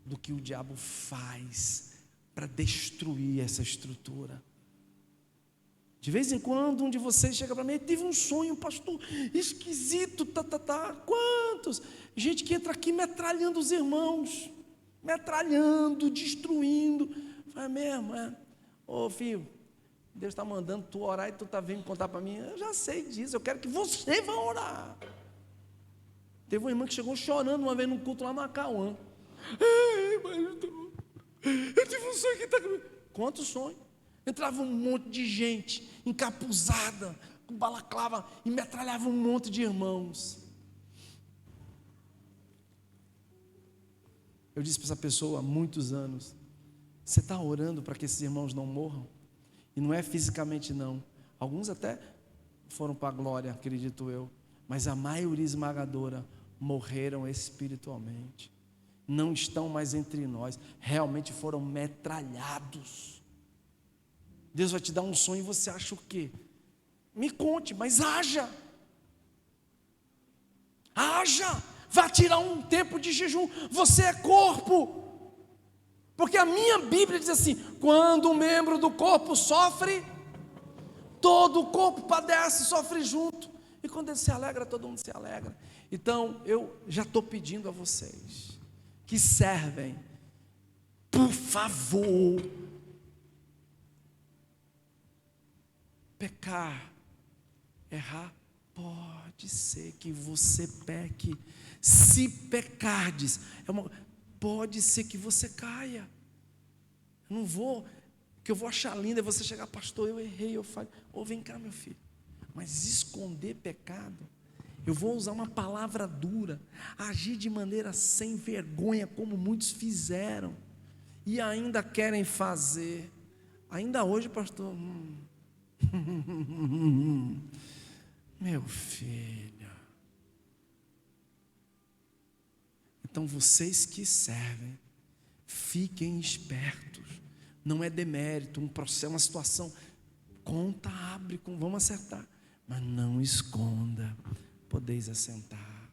do que o diabo faz para destruir essa estrutura. De vez em quando, um de vocês chega para mim e tive um sonho, pastor, esquisito, Quantos? Gente que entra aqui metralhando os irmãos, metralhando, destruindo. Fala mesmo, Ô filho, Deus está mandando tu orar e tu está vindo contar para mim. Eu já sei disso, eu quero que você vá orar. Teve uma irmã que chegou chorando uma vez num culto lá no Acauã. Eu tive um sonho que está comigo. Conta o sonho. Entrava um monte de gente encapuzada, com balaclava, e metralhava um monte de irmãos. Eu disse para essa pessoa há muitos anos, você está orando para que esses irmãos não morram? E não é fisicamente não. Alguns até foram para a glória, acredito eu. Mas a maioria esmagadora morreram espiritualmente. Não estão mais entre nós. Realmente foram metralhados. Deus vai te dar um sonho e você acha o quê? Me conte, mas haja. Haja. Vá tirar um tempo de jejum. Você é corpo. Porque a minha Bíblia diz assim: quando um membro do corpo sofre, todo o corpo padece, sofre junto. E quando ele se alegra, todo mundo se alegra. Então, eu já estou pedindo a vocês que servem, por favor, pecar, errar, pode ser que você peque. Se pecardes, pode ser que você caia. Eu não vou, o que eu vou achar lindo é você chegar, pastor, eu errei, eu falei, vem cá meu filho, mas esconder pecado, eu vou usar uma palavra dura, agir de maneira sem vergonha, como muitos fizeram, e ainda querem fazer, ainda hoje, pastor, meu filho. Então vocês que servem, fiquem espertos. Não é demérito, um processo, uma situação. Conta, abre, vamos acertar. Mas não esconda, podeis assentar.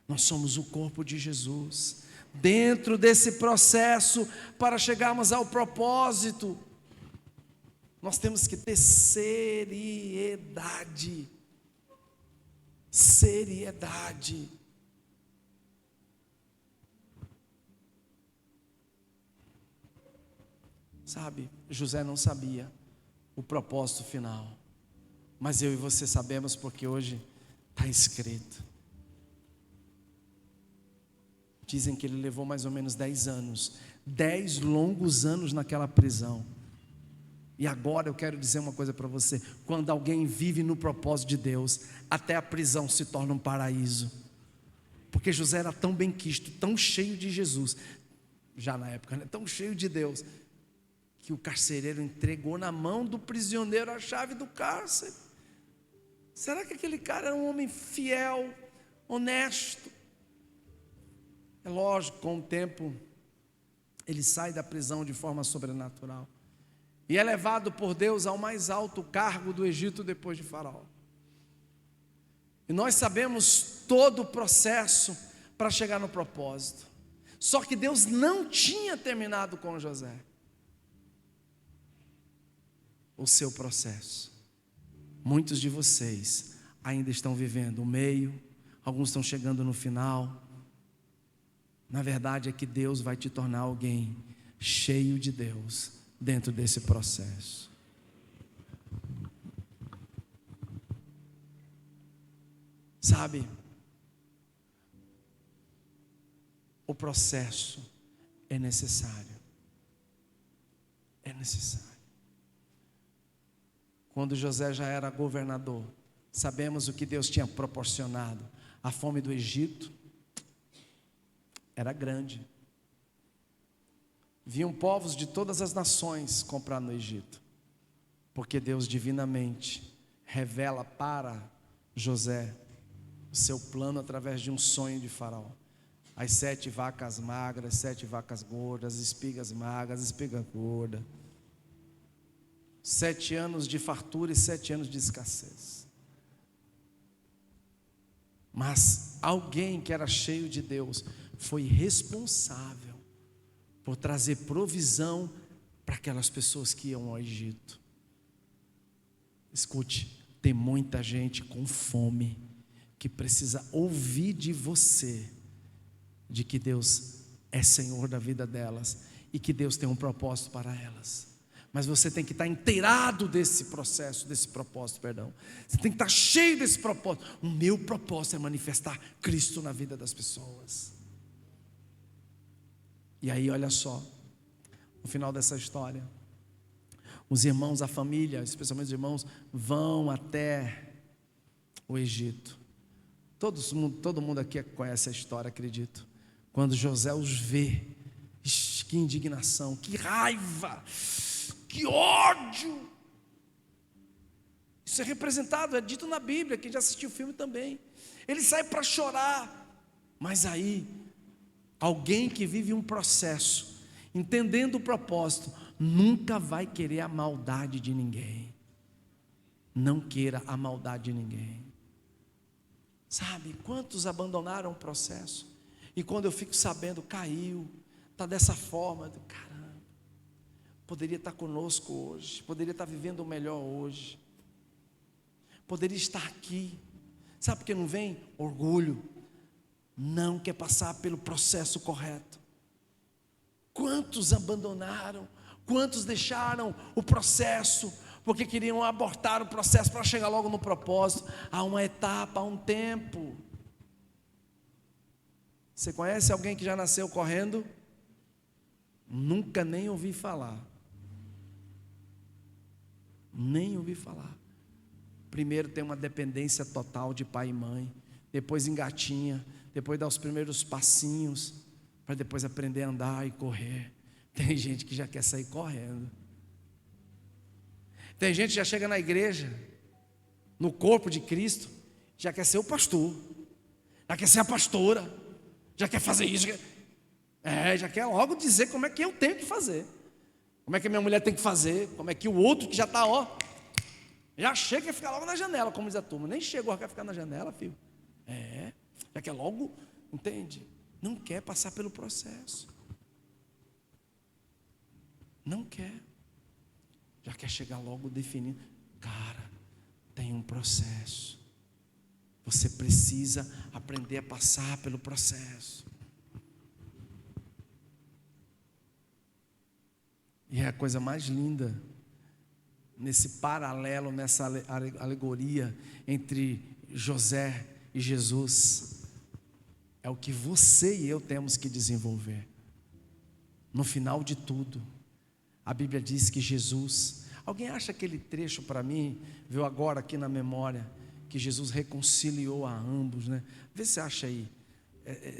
Nós somos o corpo de Jesus. Dentro desse processo, para chegarmos ao propósito, nós temos que ter seriedade. Seriedade. Sabe, José não sabia o propósito final, mas eu e você sabemos, porque hoje está escrito. Dizem que ele levou mais ou menos 10 anos, 10 longos anos naquela prisão. E agora eu quero dizer uma coisa para você: quando alguém vive no propósito de Deus, até a prisão se torna um paraíso. Porque José era tão benquisto, tão cheio de Jesus, já na época, né? Tão cheio de Deus, que o carcereiro entregou na mão do prisioneiro a chave do cárcere. Será que aquele cara era um homem fiel, honesto? É lógico, com o tempo, ele sai da prisão de forma sobrenatural e é levado por Deus ao mais alto cargo do Egito depois de Faraó. E nós sabemos todo o processo para chegar no propósito. Só que Deus não tinha terminado com José o seu processo. Muitos de vocês ainda estão vivendo o meio, alguns estão chegando no final. Na verdade é que Deus vai te tornar alguém cheio de Deus dentro desse processo. Sabe, o processo é necessário. É necessário. Quando José já era governador, sabemos o que Deus tinha proporcionado. A fome do Egito era grande. Vinham povos de todas as nações comprar no Egito, porque Deus divinamente revela para José o seu plano através de um sonho de Faraó. As 7 vacas magras, 7 vacas gordas, espigas magras, espiga gorda. 7 anos de fartura e 7 anos de escassez. Mas alguém que era cheio de Deus foi responsável por trazer provisão para aquelas pessoas que iam ao Egito. Escute, tem muita gente com fome que precisa ouvir de você de que Deus é Senhor da vida delas e que Deus tem um propósito para elas. Mas você tem que estar inteirado desse processo, desse propósito, perdão. Você tem que estar cheio desse propósito. O meu propósito é manifestar Cristo na vida das pessoas. E aí, olha só, no final dessa história, os irmãos, a família, especialmente os irmãos, vão até o Egito. Todo mundo aqui conhece a história, acredito. Quando José os vê, que indignação, que raiva, que ódio. Isso é representado, é dito na Bíblia, quem já assistiu o filme também. Ele sai para chorar. Mas aí, alguém que vive um processo, entendendo o propósito, nunca vai querer a maldade de ninguém. Não queira a maldade de ninguém. Sabe, quantos abandonaram o processo? E quando eu fico sabendo, caiu, está dessa forma, caramba, poderia estar conosco hoje, poderia estar vivendo o melhor hoje, poderia estar aqui. Sabe por que não vem? Orgulho, não quer passar pelo processo correto. Quantos abandonaram, quantos deixaram o processo, porque queriam abortar o processo para chegar logo no propósito. Há uma etapa, há um tempo. Você conhece alguém que já nasceu correndo? Nunca nem ouvi falar. Nem ouvi falar. Primeiro tem uma dependência total de pai e mãe, depois engatinha, depois dá os primeiros passinhos, para depois aprender a andar e correr. Tem gente que já quer sair correndo. Tem gente que já chega na igreja, no corpo de Cristo, já quer ser o pastor, já quer ser a pastora, já quer fazer isso, já quer logo dizer como é que eu tenho que fazer, como é que a minha mulher tem que fazer, como é que o outro que já está, já chega e quer ficar logo na janela, como diz a turma. Nem chegou, já quer ficar na janela, filho. Já quer logo, entende? Não quer passar pelo processo. Não quer. Já quer chegar logo definindo. Cara, tem um processo. Você precisa aprender a passar pelo processo. E é a coisa mais linda, nesse paralelo, nessa alegoria entre José e Jesus, é o que você e eu temos que desenvolver. No final de tudo, a Bíblia diz que Jesus, alguém acha aquele trecho para mim, viu agora aqui na memória, que Jesus reconciliou a ambos, né? Vê se acha aí,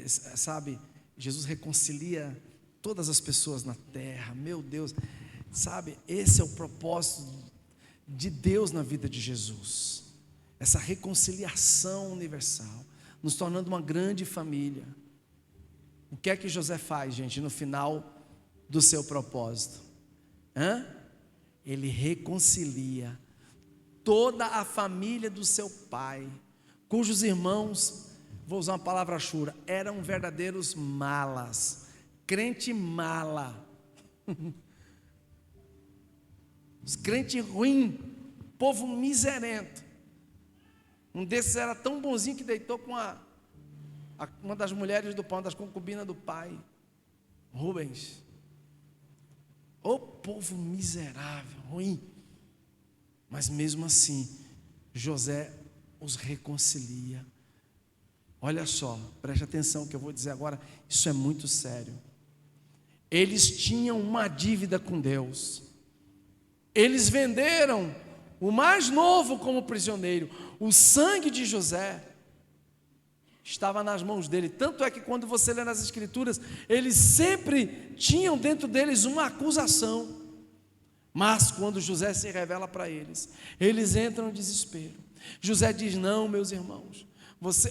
sabe, Jesus reconcilia todas as pessoas na terra, meu Deus, sabe, esse é o propósito de Deus na vida de Jesus, essa reconciliação universal, nos tornando uma grande família. O que é que José faz, gente, no final do seu propósito? Ele reconcilia toda a família do seu pai, cujos irmãos, vou usar uma palavra chula, eram verdadeiros malas, crente mala, os crentes ruins, povo miserento. Um desses era tão bonzinho que deitou com uma das mulheres do pai, uma das concubinas do pai, Rubens. Ô povo miserável, ruim. Mas mesmo assim, José os reconcilia. Olha só, preste atenção que eu vou dizer agora, isso é muito sério. Eles tinham uma dívida com Deus. Eles venderam o mais novo como prisioneiro. O sangue de José estava nas mãos dele. Tanto é que quando você lê nas Escrituras, eles sempre tinham dentro deles uma acusação. Mas quando José se revela para eles, eles entram em desespero. José diz: não, meus irmãos,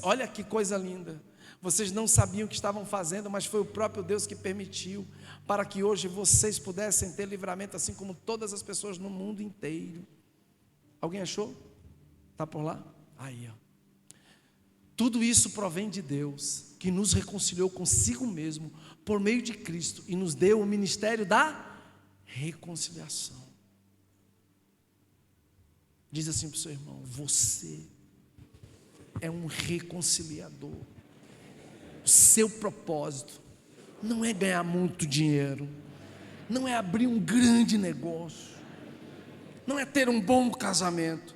olha que coisa linda. Vocês não sabiam o que estavam fazendo, mas foi o próprio Deus que permitiu, para que hoje vocês pudessem ter livramento, assim como todas as pessoas no mundo inteiro. Alguém achou? Está por lá? Aí, ó. Tudo isso provém de Deus, que nos reconciliou consigo mesmo, por meio de Cristo, e nos deu o ministério da reconciliação. Diz assim para o seu irmão: você é um reconciliador. O seu propósito não é ganhar muito dinheiro, não é abrir um grande negócio, não é ter um bom casamento,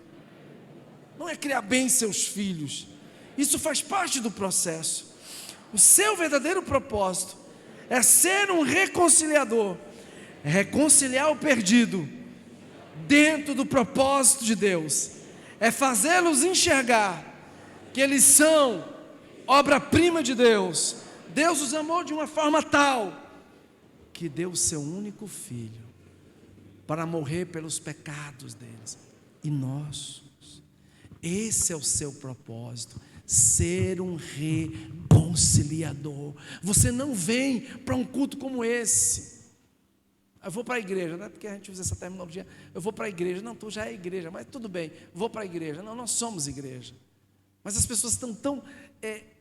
não é criar bem seus filhos. Isso faz parte do processo. O seu verdadeiro propósito é ser um reconciliador, é reconciliar o perdido dentro do propósito de Deus, é fazê-los enxergar que eles são obra-prima de Deus. Deus os amou de uma forma tal que deu o seu único filho para morrer pelos pecados deles e nossos. Esse é o seu propósito, ser um reconciliador. Você não vem para um culto como esse: eu vou para a igreja, não é porque a gente usa essa terminologia, eu vou para a igreja. Não, tu já é igreja, mas tudo bem, vou para a igreja. Não, nós somos igreja. Mas as pessoas estão tão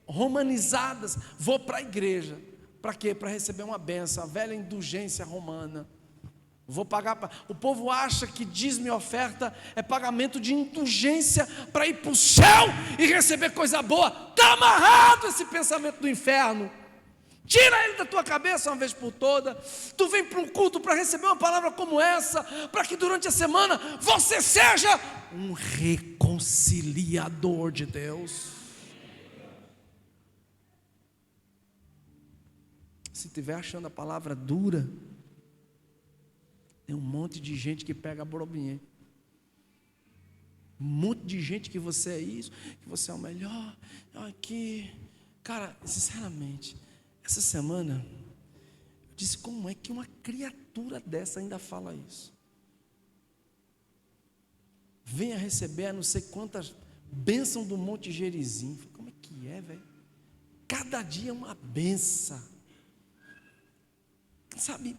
romanizadas. Vou para a igreja, para quê? Para receber uma bênção, a velha indulgência romana. Vou pagar, o povo acha que dízimo e oferta é pagamento de indulgência para ir para o céu e receber coisa boa. Está amarrado esse pensamento do inferno. Tira ele da tua cabeça uma vez por toda. Tu vem para um culto para receber uma palavra como essa, para que durante a semana você seja um reconciliador de Deus. Se estiver achando a palavra dura, tem um monte de gente que pega a brobinha. Um monte de gente que você é isso, que você é o melhor. Aqui, cara, sinceramente, essa semana eu disse: como é que uma criatura dessa ainda fala isso? Venha receber a não sei quantas bênçãos do Monte Gerizim. Como é que é, velho? Cada dia é uma benção. Sabe,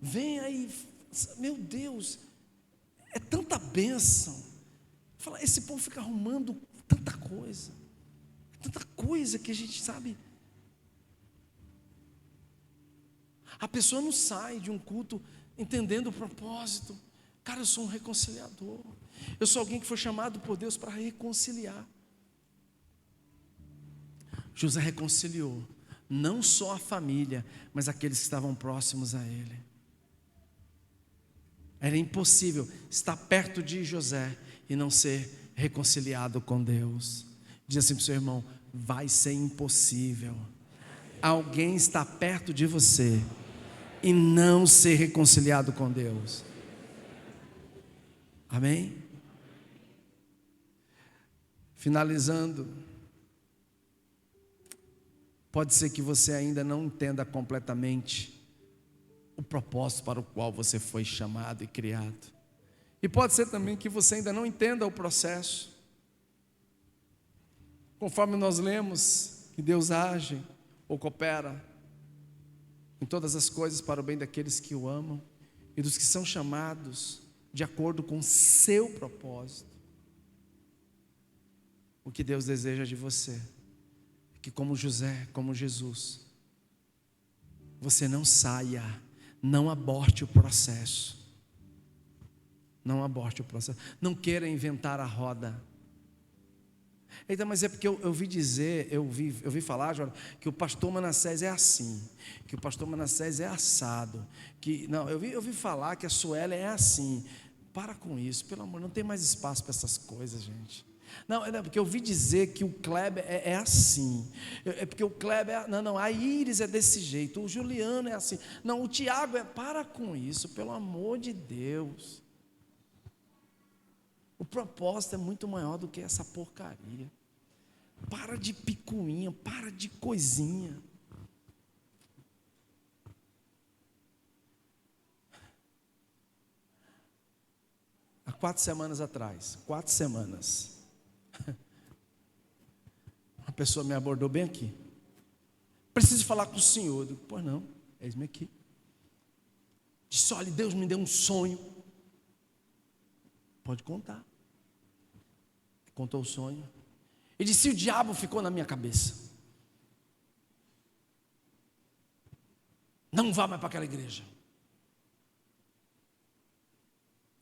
vem aí, meu Deus, é tanta bênção. Fala, esse povo fica arrumando tanta coisa que a gente sabe. A pessoa não sai de um culto entendendo o propósito. Cara, eu sou um reconciliador. Eu sou alguém que foi chamado por Deus para reconciliar. José reconciliou não só a família, mas aqueles que estavam próximos a ele. Era impossível estar perto de José e não ser reconciliado com Deus. Diz assim para o seu irmão: vai ser impossível alguém estar perto de você e não ser reconciliado com Deus. Amém? Finalizando, pode ser que você ainda não entenda completamente o propósito para o qual você foi chamado e criado. E pode ser também que você ainda não entenda o processo. Conforme nós lemos que Deus age ou coopera em todas as coisas para o bem daqueles que o amam e dos que são chamados de acordo com o seu propósito. O que Deus deseja de você é que, como José, como Jesus, você não saia, não aborte o processo. Não aborte o processo. Não queira inventar a roda. Eita, mas é porque eu ouvi dizer, eu ouvi falar, Jorge, que o pastor Manassés é assim, que o pastor Manassés é assado, que não, eu ouvi falar que a Suela é assim. Para com isso, pelo amor, não tem mais espaço para essas coisas, gente. Não, é porque eu ouvi dizer que o Kleber é assim. É porque o Kleber não, a Iris é desse jeito, o Juliano é assim. Não, o Tiago é. Para com isso, pelo amor de Deus. O propósito é muito maior do que essa porcaria. Para de picuinha, para de coisinha. Há 4 semanas atrás, 4 semanas, uma pessoa me abordou bem aqui. Preciso falar com o senhor. Eu digo, pois não, eis-me aqui. Disse, olha, Deus me deu um sonho. Pode contar. Contou o sonho. Ele disse, o diabo ficou na minha cabeça. Não vá mais para aquela igreja.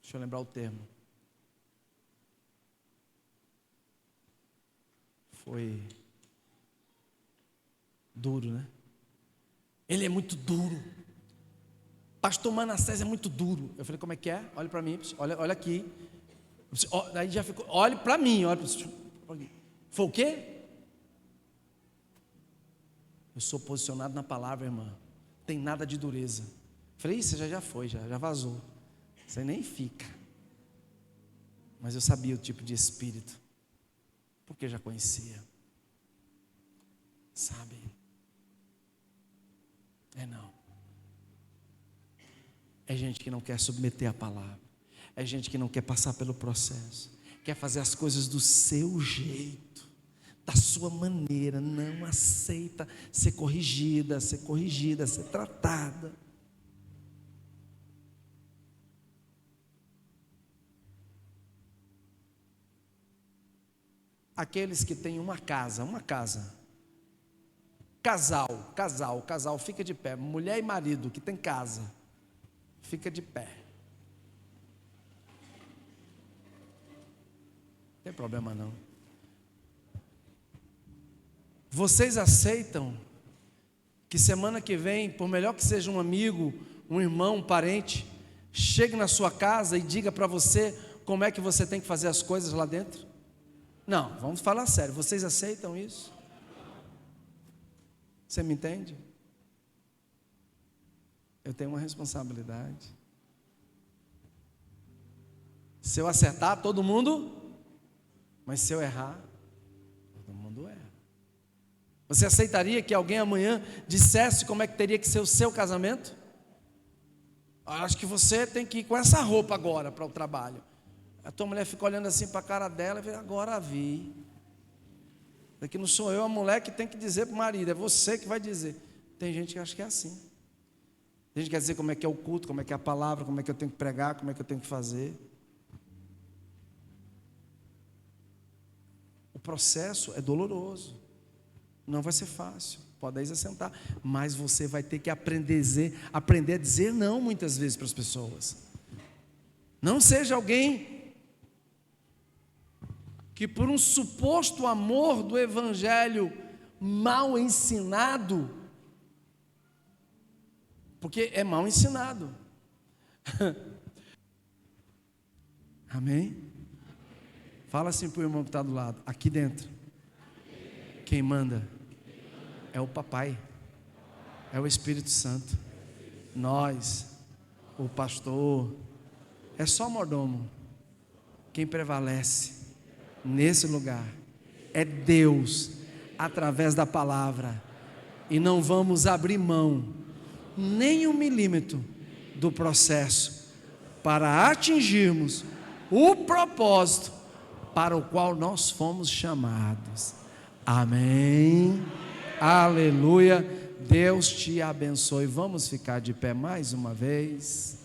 Deixa eu lembrar o termo. Foi duro, né? Ele é muito duro. Pastor Manassés é muito duro. Eu falei, como é que é? Olha para mim, olha aqui. Aí já ficou, olhe para mim, olha para mim. Foi o quê? Eu sou posicionado na palavra, irmã. Não tem nada de dureza. Eu falei, isso já foi, já vazou. Você nem fica. Mas eu sabia o tipo de espírito, porque eu já conhecia. Sabe? Não. É gente que não quer submeter a palavra. É gente que não quer passar pelo processo. Quer fazer as coisas do seu jeito, da sua maneira. Não aceita ser corrigida, ser tratada. Aqueles que têm uma casa. Casal, fica de pé. Mulher e marido que tem casa, fica de pé. Não tem problema não. Vocês aceitam que semana que vem, por melhor que seja um amigo, um irmão, um parente, chegue na sua casa e diga para você como é que você tem que fazer as coisas lá dentro? Não, vamos falar sério. Vocês aceitam isso? Você me entende? Eu tenho uma responsabilidade. Se eu acertar, todo mundo. Mas se eu errar, todo mundo erra. Você aceitaria que alguém amanhã dissesse como é que teria que ser o seu casamento? Acho que você tem que ir com essa roupa agora para o trabalho. A tua mulher fica olhando assim para a cara dela e fala, agora vi. Daqui não sou eu a mulher que tem que dizer para o marido, é você que vai dizer. Tem gente que acha que é assim. Tem gente que quer dizer como é que é o culto, como é que é a palavra, como é que eu tenho que pregar, como é que eu tenho que fazer. O processo é doloroso. Não vai ser fácil. Pode aí sentar. Mas você vai ter que aprender a dizer não muitas vezes para as pessoas. Não seja alguém que por um suposto amor do evangelho mal ensinado, porque é mal ensinado. Amém? Fala assim para o irmão que está do lado. Aqui dentro, quem manda é o papai, é o Espírito Santo. Nós, o pastor, é só mordomo. Quem prevalece nesse lugar é Deus, através da palavra. E não vamos abrir mão nem 1 milímetro do processo para atingirmos o propósito para o qual nós fomos chamados. Amém. Aleluia. Deus te abençoe. Vamos ficar de pé mais uma vez.